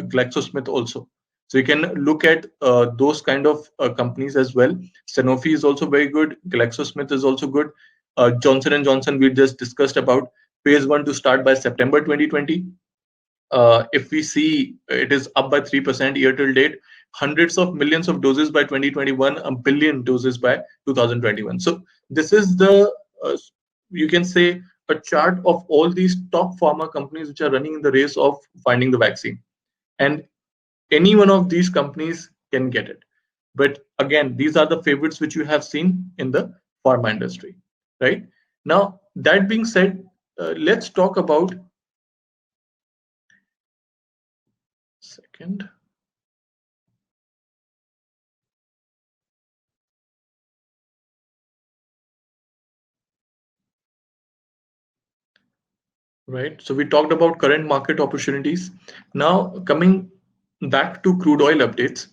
GlaxoSmith also. So you can look at those kind of companies as well. Sanofi is also very good. GlaxoSmith is also good. Johnson and Johnson we just discussed about phase 1 to start by September 2020. If we see it is up by 3% year till date, hundreds of millions of doses by 2021, a billion doses by 2021. So this is the you can say a chart of all these top pharma companies which are running in the race of finding the vaccine, and any one of these companies can get it. But again, these are the favorites which you have seen in the pharma industry, right? Now, that being said, let's talk about second. Right. So we talked about current market opportunities. Now, coming back to crude oil updates.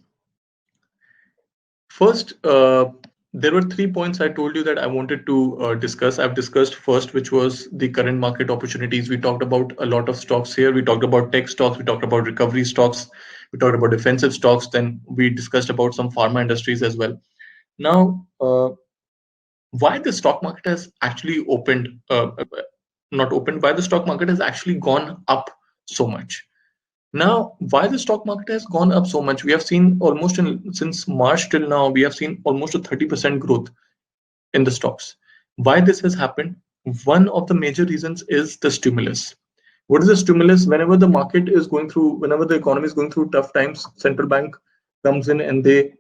First, there were 3 points I told you that I wanted to discuss. I've discussed first, which was the current market opportunities. We talked about a lot of stocks here. We talked about tech stocks. We talked about recovery stocks. We talked about defensive stocks. Then we discussed about some pharma industries as well. Now, why the stock market has actually opened, not opened, why the stock market has actually gone up so much. Now, why the stock market has gone up so much? We have seen almost since March till now, we have seen almost a 30% growth in the stocks. Why this has happened? One of the major reasons is the stimulus. What is the stimulus? Whenever the market is going through, whenever the economy is going through tough times, central bank comes in and they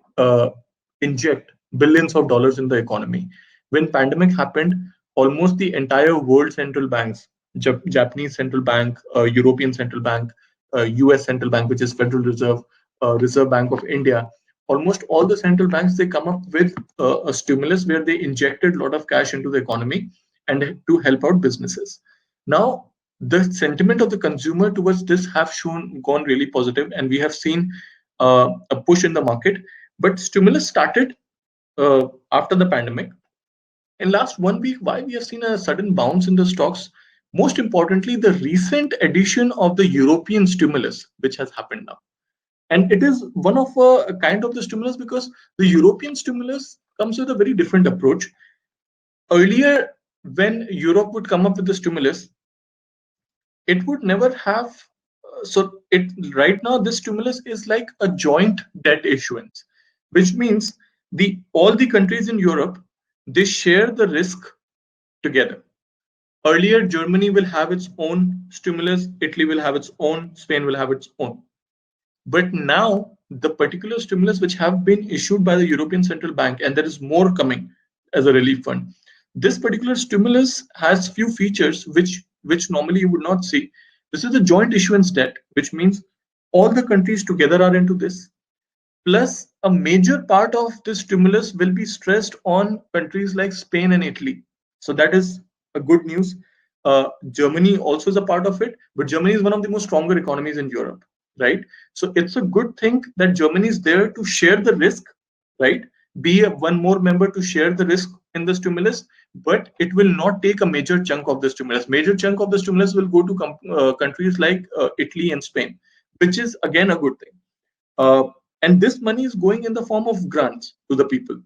inject billions of dollars in the economy. When pandemic happened, almost the entire world central banks, Japanese central bank, European central bank, US central bank, which is Federal Reserve, Reserve Bank of India, almost all the central banks, they come up with a stimulus where they injected a lot of cash into the economy and to help out businesses. Now, the sentiment of the consumer towards this have gone really positive, and we have seen a push in the market. But stimulus started after the pandemic. In last 1 week, why we have seen a sudden bounce in the stocks? Most importantly, the recent addition of the European stimulus, which has happened now. And it is one of a kind of the stimulus because the European stimulus comes with a very different approach. Earlier, when Europe would come up with the stimulus, it would never have. So it right now this stimulus is like a joint debt issuance, which means the all the countries in Europe, they share the risk together. Earlier, Germany will have its own stimulus, Italy will have its own, Spain will have its own. But now the particular stimulus which have been issued by the European Central Bank, and there is more coming as a relief fund. This particular stimulus has few features which normally you would not see. This is a joint issuance debt, which means all the countries together are into this. Plus, a major part of this stimulus will be stressed on countries like Spain and Italy. So that is a good news. Germany also is a part of it, but Germany is one of the most stronger economies in Europe, right? So it's a good thing that Germany is there to share the risk, right? Be one more member to share the risk in the stimulus, but it will not take a major chunk of the stimulus. Major chunk of the stimulus will go to countries like Italy and Spain, which is again a good thing. And this money is going in the form of grants to the people.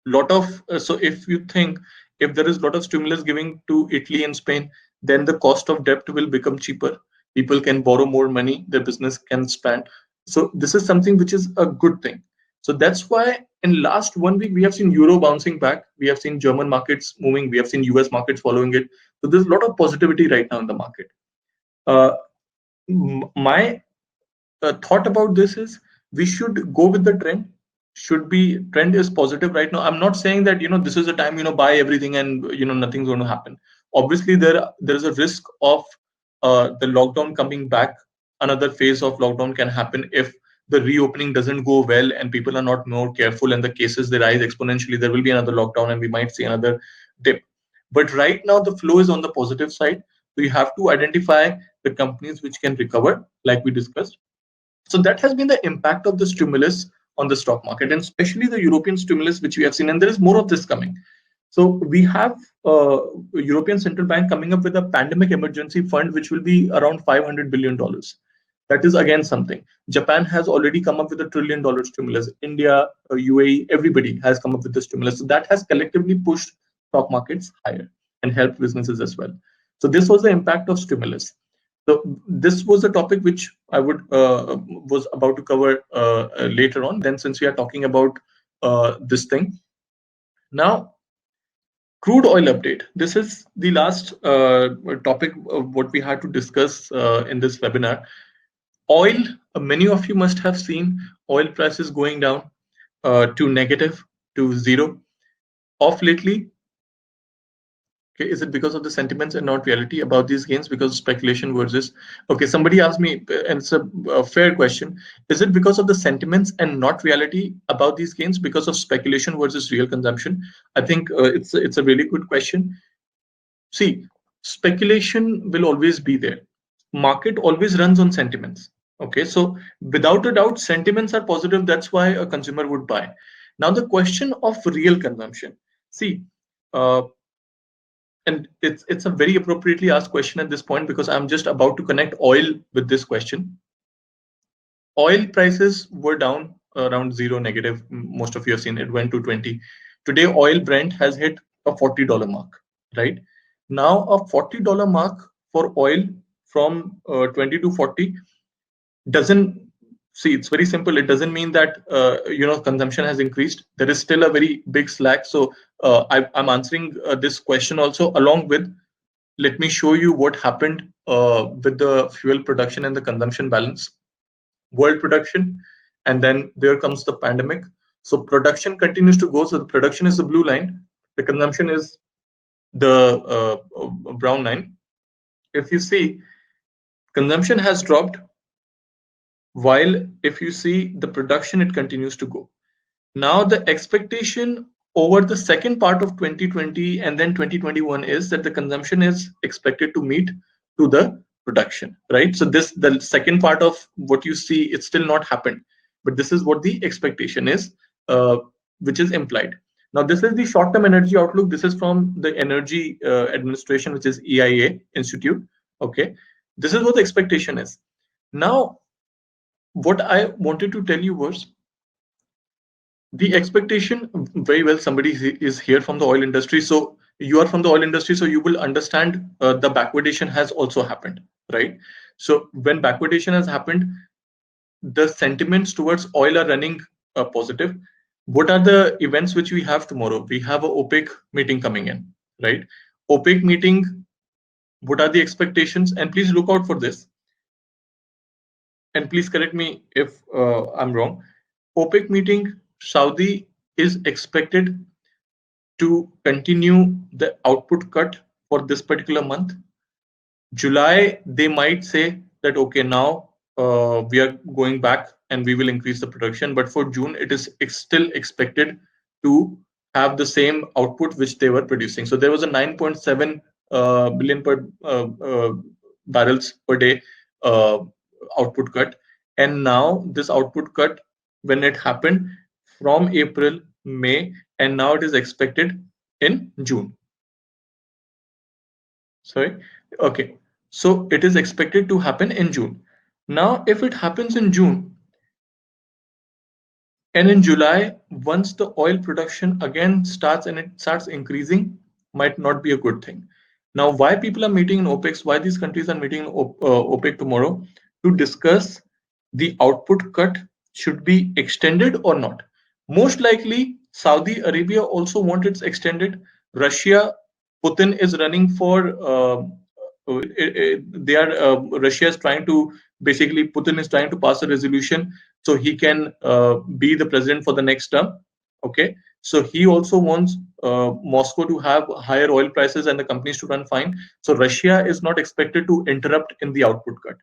Lot of so if you think if there is a lot of stimulus giving to Italy and Spain, then the cost of debt will become cheaper. People can borrow more money, their business can spend. So this is something which is a good thing. So that's why in last 1 week we have seen euro bouncing back, we have seen German markets moving, we have seen US markets following it. So there's a lot of positivity right now in the market. My thought about this is we should go with the trend. Should be trend is positive right now. I'm not saying that this is a time buy everything and nothing's going to happen. Obviously there is a risk of the lockdown coming back. Another phase of lockdown can happen if the reopening doesn't go well and people are not more careful and the cases they rise exponentially. There will be another lockdown and we might see another dip. But right now the flow is on the positive side. So you have to identify the companies which can recover, like we discussed. So that has been the impact of the stimulus on the stock market, and especially the European stimulus, which we have seen, and there is more of this coming. So we have European Central Bank coming up with a pandemic emergency fund, which will be around $500 billion. That is again something. Japan has already come up with $1 trillion stimulus. India, UAE, everybody has come up with the stimulus. So that has collectively pushed stock markets higher and helped businesses as well. So this was the impact of stimulus. So this was a topic which I would was about to cover later on. Then, since we are talking about this thing now, crude oil update. This is the last topic of what we had to discuss in this webinar. Oil. Many of you must have seen oil prices going down to negative, to zero. Off lately, okay, is it because of the sentiments and not reality about these gains? Because of speculation versus. Okay, somebody asked me, and it's a fair question. Is it because of the sentiments and not reality about these gains? Because of speculation versus real consumption? I think it's a really good question. See, speculation will always be there. Market always runs on sentiments. Okay, so without a doubt, sentiments are positive. That's why a consumer would buy. Now, the question of real consumption. See, uh, and it's a very appropriately asked question at this point because I'm just about to connect oil with this question. Oil prices were down around zero negative. Most of you have seen it went to 20. Today, oil Brent has hit a $40 mark, right? Now, a $40 mark for oil from 20 to 40 doesn't see, it's very simple. It doesn't mean that consumption has increased. There is still a very big slack. So I'm answering this question also along with, let me show you what happened with the fuel production and the consumption balance. World production, and then there comes the pandemic. So production continues to go. So the production is the blue line, the consumption is the brown line. If you see, consumption has dropped, while if you see the production, it continues to go. Now, the expectation over the second part of 2020 and then 2021 is that the consumption is expected to meet to the production, right? So this, the second part of what you see, it's still not happened, but this is what the expectation is, which is implied. Now, this is the short-term energy outlook. This is from the Energy Administration, which is EIA Institute. Okay, this is what the expectation is. Now, what I wanted to tell you was the expectation. Very well, somebody is here from the oil industry, so you are from the oil industry, so you will understand the backwardation has also happened, right? So when backwardation has happened, the sentiments towards oil are running positive. What are the events which we have tomorrow? We have a OPEC meeting coming in, right? OPEC meeting, what are the expectations? And please look out for this, and please correct me if I'm wrong. OPEC meeting, Saudi is expected to continue the output cut for this particular month. July, they might say that, okay, now we are going back and we will increase the production. But for June, it is still expected to have the same output which they were producing. So there was a 9.7 billion per barrels per day output cut. And now this output cut, when it happened from April, May, and now it is expected in June. Sorry. Okay. So it is expected to happen in June. Now, if it happens in June and in July, once the oil production again starts and it starts increasing, might not be a good thing. Now, why people are meeting in OPEC, why these countries are meeting in OPEC tomorrow to discuss the output cut should be extended or not. Most likely, Saudi Arabia also wants it extended. Russia, Putin is running for. They are Russia is trying to, basically, Putin is trying to pass a resolution so he can be the president for the next term. Okay, so he also wants Moscow to have higher oil prices and the companies to run fine. So Russia is not expected to interrupt in the output cut.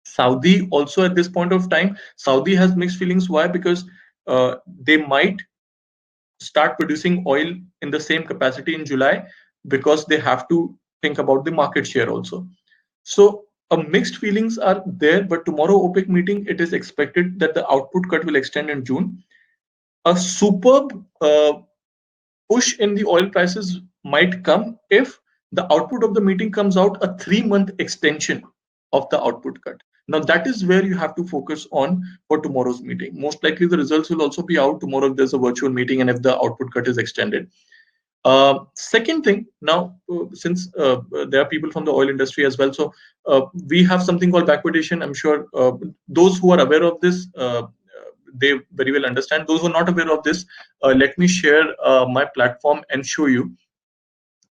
Saudi also at this point of time, Saudi has mixed feelings. Why? Because they might start producing oil in the same capacity in July because they have to think about the market share also. So mixed feelings are there, but tomorrow OPEC meeting, it is expected that the output cut will extend in June. A superb push in the oil prices might come if the output of the meeting comes out a 3-month extension of the output cut. Now that is where you have to focus on for tomorrow's meeting. Most likely the results will also be out tomorrow if there's a virtual meeting and if the output cut is extended. Second thing, now since there are people from the oil industry as well, so we have something called backwardation. I'm sure those who are aware of this, they very well understand. Those who are not aware of this, let me share my platform and show you.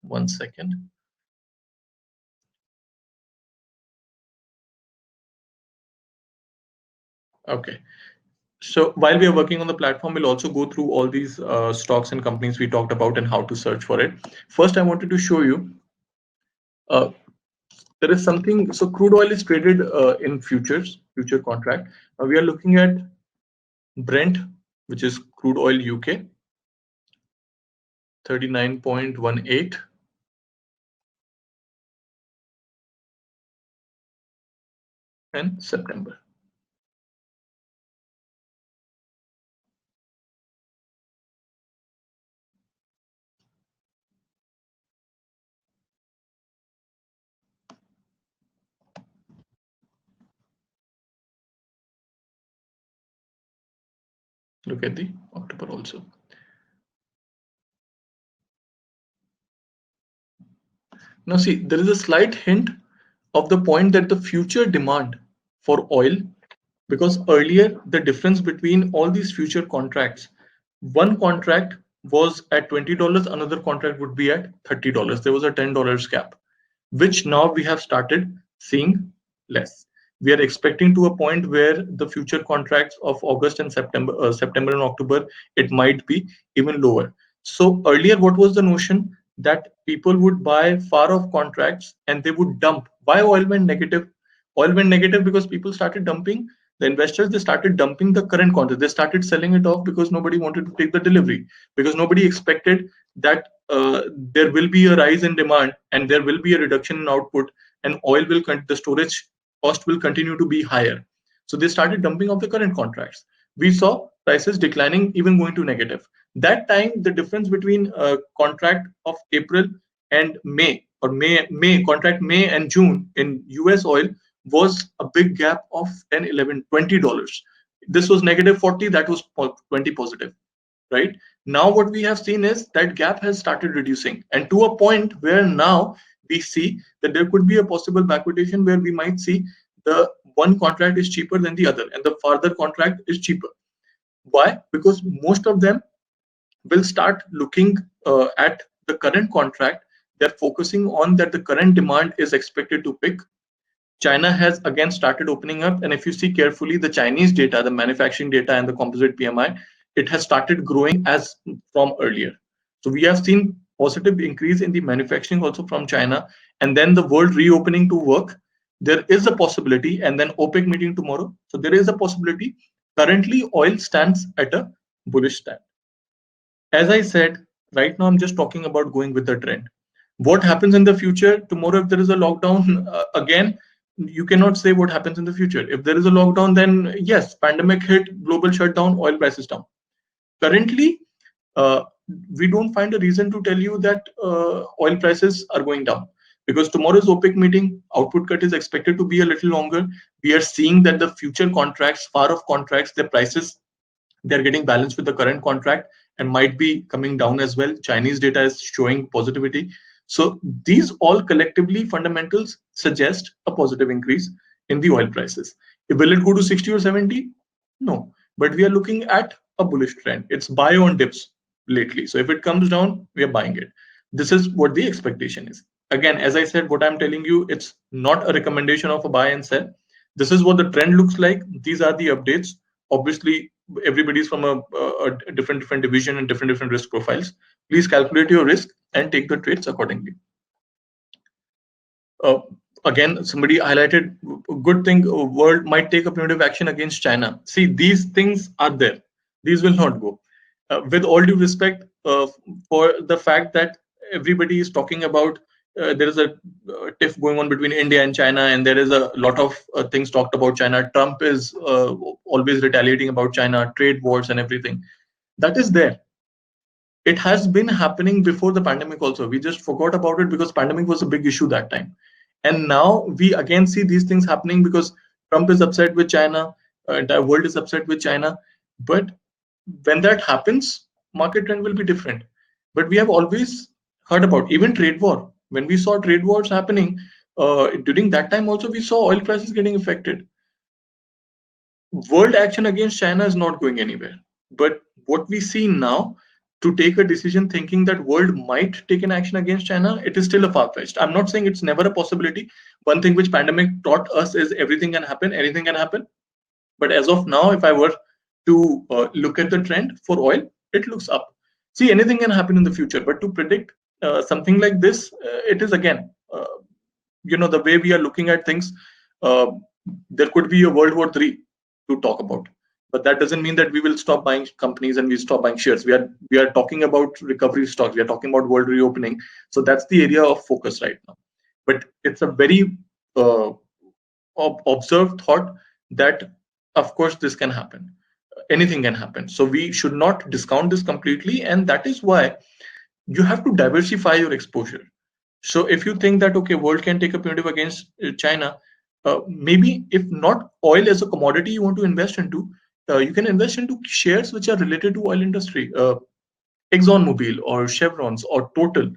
One second. Okay. So while we are working on the platform, we'll also go through all these stocks and companies we talked about and how to search for it. First, I wanted to show you uh, there is something. So crude oil is traded in future contract. We are looking at Brent, which is crude oil UK, 39.18, and September. Look at the October also. Now see, there is a slight hint of the point that the future demand for oil, because earlier the difference between all these future contracts, one contract was at $20, another contract would be at $30. There was a $10 gap, which now we have started seeing less. We are expecting to a point where the future contracts of August and September and October, it might be even lower. So earlier, what was the notion that people would buy far off contracts and they would dump? Why oil went negative? Oil went negative because people started dumping. The investors, they started dumping the current contract. They started selling it off because nobody wanted to take the delivery, because nobody expected that there will be a rise in demand and there will be a reduction in output, and the storage cost will continue to be higher. So they started dumping off the current contracts. We saw prices declining, even going to negative. That time, the difference between contract of April and May, or May contract May and June in US oil, was a big gap of 10, 11, $20. This was negative 40, that was 20 positive, right? Now what we have seen is that gap has started reducing, and to a point where now we see that there could be a possible backwardation where we might see the one contract is cheaper than the other and the further contract is cheaper. Why? Because most of them will start looking at the current contract. They're focusing on that the current demand is expected to pick. China has again started opening up, and if you see carefully the Chinese data, the manufacturing data and the composite PMI, it has started growing as from earlier. So we have seen positive increase in the manufacturing also from China, and then the world reopening to work. There is a possibility, and then OPEC meeting tomorrow. So there is a possibility. Currently, oil stands at a bullish stand. As I said, right now I'm just talking about going with the trend. What happens in the future? Tomorrow, if there is a lockdown, again, you cannot say what happens in the future. If there is a lockdown, then yes, pandemic hit, global shutdown, oil prices down. Currently, uh, we don't find a reason to tell you that oil prices are going down, because tomorrow's OPEC meeting, output cut is expected to be a little longer. We are seeing that the future contracts, far off contracts, their prices, they're getting balanced with the current contract and might be coming down as well. Chinese data is showing positivity. So these all collectively fundamentals suggest a positive increase in the oil prices. Will it go to 60 or 70? No, but we are looking at a bullish trend. It's buy on dips lately. So if it comes down, we are buying it. This is what the expectation is. Again, as I said, what I'm telling you, it's not a recommendation of a buy and sell. This is what the trend looks like. These are the updates. Obviously, everybody's from a different division and different risk profiles. Please calculate your risk and take the trades accordingly. uh, Again, somebody highlighted a good thing, world might take a punitive action against China. See, these things are there, these will not go. With all due respect, for the fact that everybody is talking about, there is a tiff going on between India and China, and there is a lot of things talked about China. Trump is always retaliating about China, trade wars and everything. That is there. It has been happening before the pandemic also. We just forgot about it because pandemic was a big issue that time. And now we again see these things happening because Trump is upset with China, entire world is upset with China. But when that happens, market trend will be different. But we have always heard about even trade war. When we saw trade wars happening, during that time also we saw oil prices getting affected. World action against China is not going anywhere. But what we see now, to take a decision thinking that world might take an action against China, it is still a far-fetched. I'm not saying it's never a possibility. One thing which pandemic taught us is everything can happen, anything can happen. But as of now, if I were to look at the trend for oil, it looks up. See, anything can happen in the future, but to predict something like this, it is again, the way we are looking at things. Uh, there could be a World War III to talk about, but that doesn't mean that we will stop buying companies and we stop buying shares. We are talking about recovery stocks. We are talking about world reopening. So that's the area of focus right now. But it's a very uh, observed thought that of course this can happen, anything can happen, so we should not discount this completely, and that is why you have to diversify your exposure. So if you think that okay, world can take a punitive against China, maybe if not oil as a commodity you want to invest into, you can invest into shares which are related to oil industry, ExxonMobil or Chevrons or Total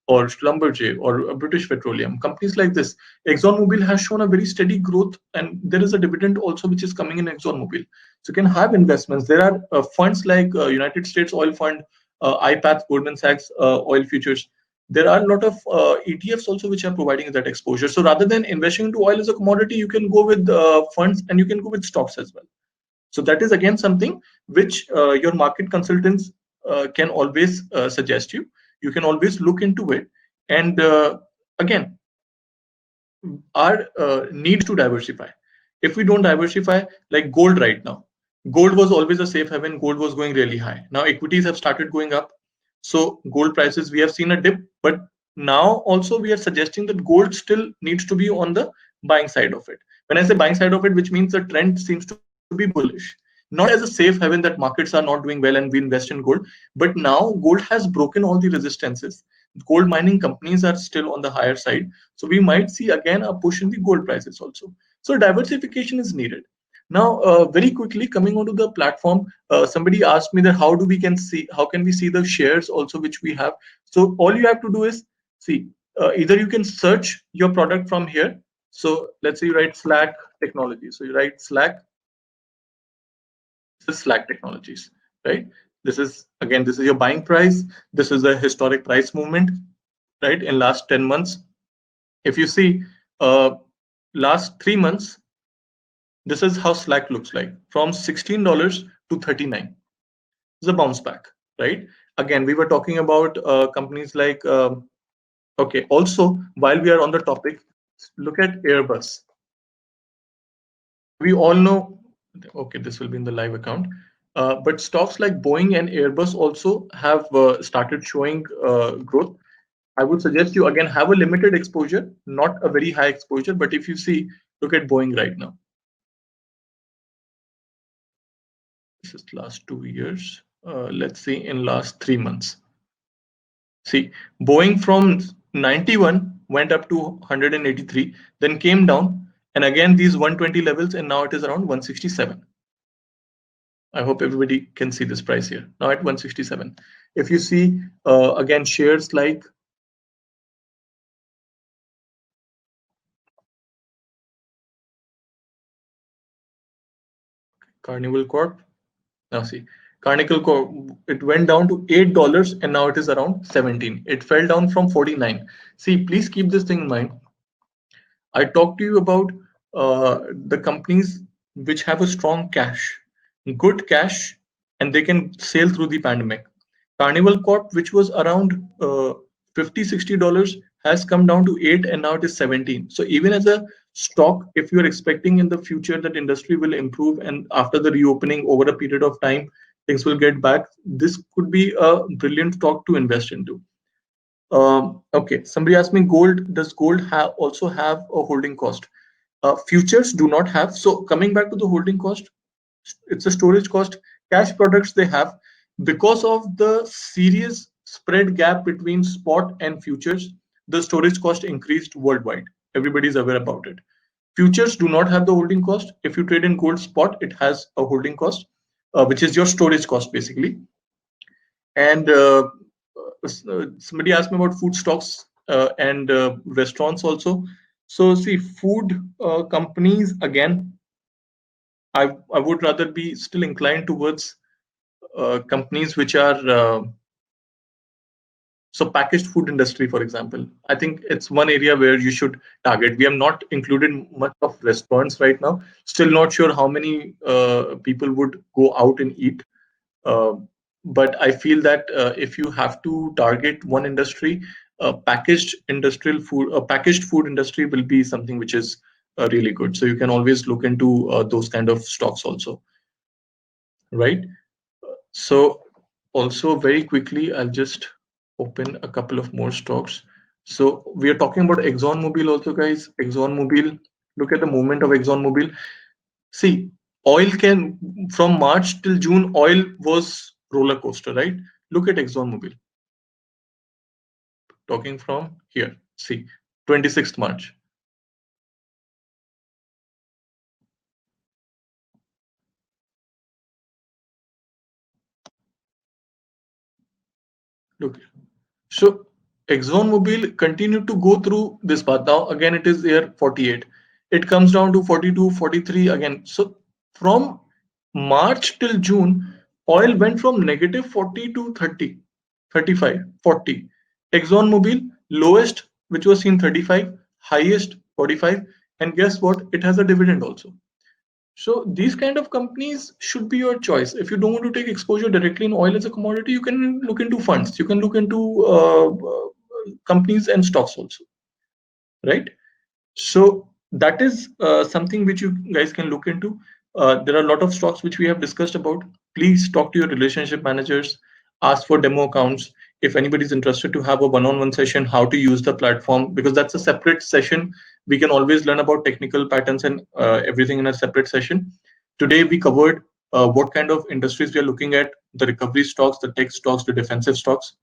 or Schlumberger or British Petroleum, companies like this. ExxonMobil has shown a very steady growth, and there is a dividend also which is coming in ExxonMobil. So you can have investments. There are funds like United States Oil Fund, IPATH, Goldman Sachs Oil Futures. There are a lot of ETFs also which are providing that exposure. So rather than investing into oil as a commodity, you can go with funds and you can go with stocks as well. So that is again something which your market consultants can always suggest you. You can always look into it. And again, our need to diversify. If we don't diversify, like gold right now, gold was always a safe haven. Gold was going really high. Now equities have started going up. So gold prices, we have seen a dip, but now also we are suggesting that gold still needs to be on the buying side of it. When I say buying side of it, which means the trend seems to be bullish, not as a safe haven that markets are not doing well and we invest in gold, but now gold has broken all the resistances. Gold mining companies are still on the higher side, so we might see again a push in the gold prices also. So diversification is needed. Now, very quickly coming onto the platform, somebody asked me that how can we see the shares also which we have. So all you have to do is see, either you can search your product from here. So let's say you write Slack technology. So you write Slack. This is Slack Technologies, right? This is your buying price. This is the historic price movement, right? In last 10 months, if you see, uh, last 3 months, this is how Slack looks like, from $16 to 39. It's a bounce back, right? Again, we were talking about companies like okay. Also, while we are on the topic, look at Airbus. We all know, okay, this will be in the live account, but stocks like Boeing and Airbus also have started showing growth. I would suggest you again have a limited exposure, not a very high exposure, but if you see, look at Boeing right now. This is last 2 years. Let's see in last 3 months. See, Boeing from 91 went up to 183, then came down, and again these 120 levels, and now it is around 167. I hope everybody can see this price here, now at 167. If you see, again, shares like Carnival Corp. Now see, Carnival Corp, it went down to $8 and now it is around 17. It fell down from 49. See, please keep this thing in mind. I talked to you about the companies which have a strong cash, good cash, and they can sail through the pandemic. Carnival Corp, which was around $50-$60, has come down to 8 and now it is 17. So even as a stock, if you're expecting in the future that industry will improve and after the reopening over a period of time, things will get back, this could be a brilliant stock to invest into. Okay, somebody asked me, gold, does gold also have a holding cost? Futures do not have. So coming back to the holding cost, it's a storage cost. Cash products they have, because of the serious spread gap between spot and futures, the storage cost increased worldwide. Everybody is aware about it. Futures do not have the holding cost. If you trade in gold spot, it has a holding cost, which is your storage cost basically. And somebody asked me about food stocks and restaurants also. So see, food companies again, I would rather be still inclined towards companies which are so packaged food industry, for example. I think it's one area where you should target. We have not included much of restaurants right now. Still not sure how many people would go out and eat. Uh, but I feel that if you have to target one industry, packaged food industry will be something which is really good. So you can always look into those kind of stocks also, right? So also very quickly, I'll just open a couple of more stocks. So we are talking about ExxonMobil also, guys. ExxonMobil, look at the movement of ExxonMobil. See, oil can, from March till June, oil was roller coaster, right? Look at ExxonMobil, talking from here. See, 26th March. Look, so ExxonMobil continued to go through this path. Now again, it is here 48. It comes down to 42, 43 again. So from March till June, oil went from negative 40 to 30, 35, 40. ExxonMobil lowest, which was seen 35, highest 45, and guess what? It has a dividend also. So these kind of companies should be your choice. If you don't want to take exposure directly in oil as a commodity, you can look into funds. You can look into companies and stocks also, right? So that is something which you guys can look into. There are a lot of stocks which we have discussed about. Please talk to your relationship managers, ask for demo accounts. If anybody is interested to have a one-on-one session, how to use the platform, because that's a separate session. We can always learn about technical patterns and everything in a separate session. Today we covered what kind of industries we are looking at, the recovery stocks, the tech stocks, the defensive stocks.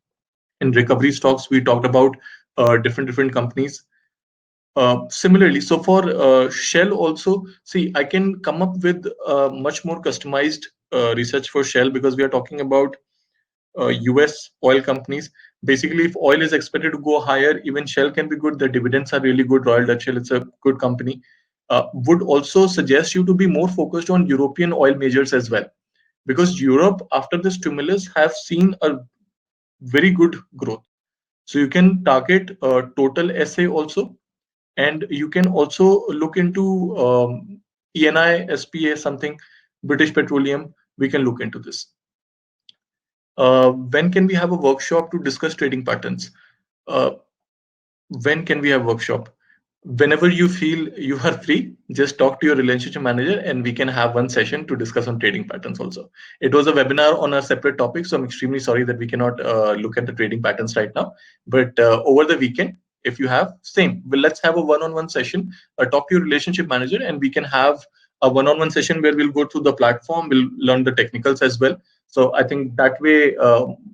In recovery stocks, we talked about different companies. Similarly, so for Shell also, see, I can come up with much more customized research for Shell because we are talking about US oil companies. Basically, if oil is expected to go higher, even Shell can be good. The dividends are really good. Royal Dutch Shell, it's a good company. Would also suggest you to be more focused on European oil majors as well, because Europe, after the stimulus, have seen a very good growth. So you can target total SA also, and you can also look into ENI, SPA, something, British Petroleum. We can look into this. When can we have a workshop to discuss trading patterns? Uh, when can we have workshop? Whenever you feel you are free, just talk to your relationship manager and we can have one session to discuss on trading patterns also. It was a webinar on a separate topic, so I'm extremely sorry that we cannot look at the trading patterns right now. But over the weekend, if you have, same, well, let's have a one-on-one session, talk to your relationship manager, and we can have a one-on-one session where we'll go through the platform, we'll learn the technicals as well. So I think that way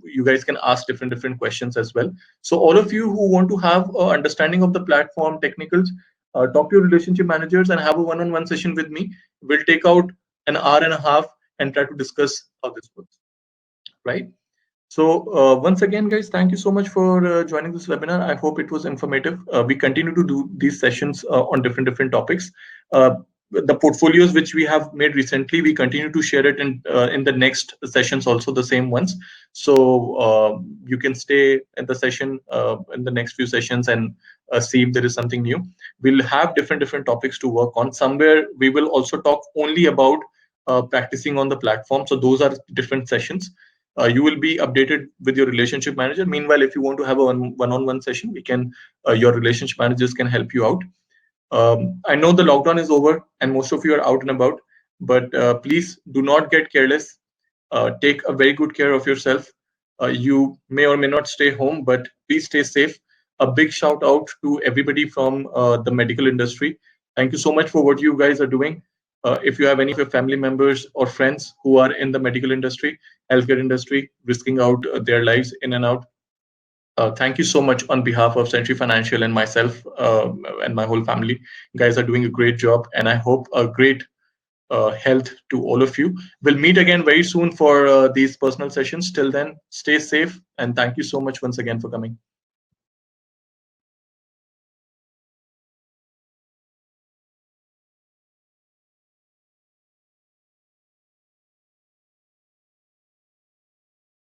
you guys can ask different questions as well. So all of you who want to have an understanding of the platform technicals, talk to your relationship managers and have a one-on-one session with me. We'll take out an hour and a half and try to discuss how this works, right? So once again, guys, thank you so much for joining this webinar. I hope it was informative. We continue to do these sessions on different topics. The portfolios which we have made recently, we continue to share it in the next sessions also, the same ones. So you can stay in the session in the next few sessions and see if there is something new. We'll have different topics to work on. Somewhere we will also talk only about practicing on the platform. So those are different sessions. You will be updated with your relationship manager. Meanwhile, if you want to have a one-on-one session, we can your relationship managers can help you out. I know the lockdown is over and most of you are out and about, but please do not get careless. Take a very good care of yourself. You may or may not stay home, but please stay safe. A big shout out to everybody from the medical industry. Thank you so much for what you guys are doing. If you have any of your family members or friends who are in the medical industry, healthcare industry, risking out their lives in and out, thank you so much on behalf of Century Financial and myself and my whole family. You guys are doing a great job, and I hope a great health to all of you. We'll meet again very soon for these personal sessions. Till then, stay safe, and thank you so much once again for coming.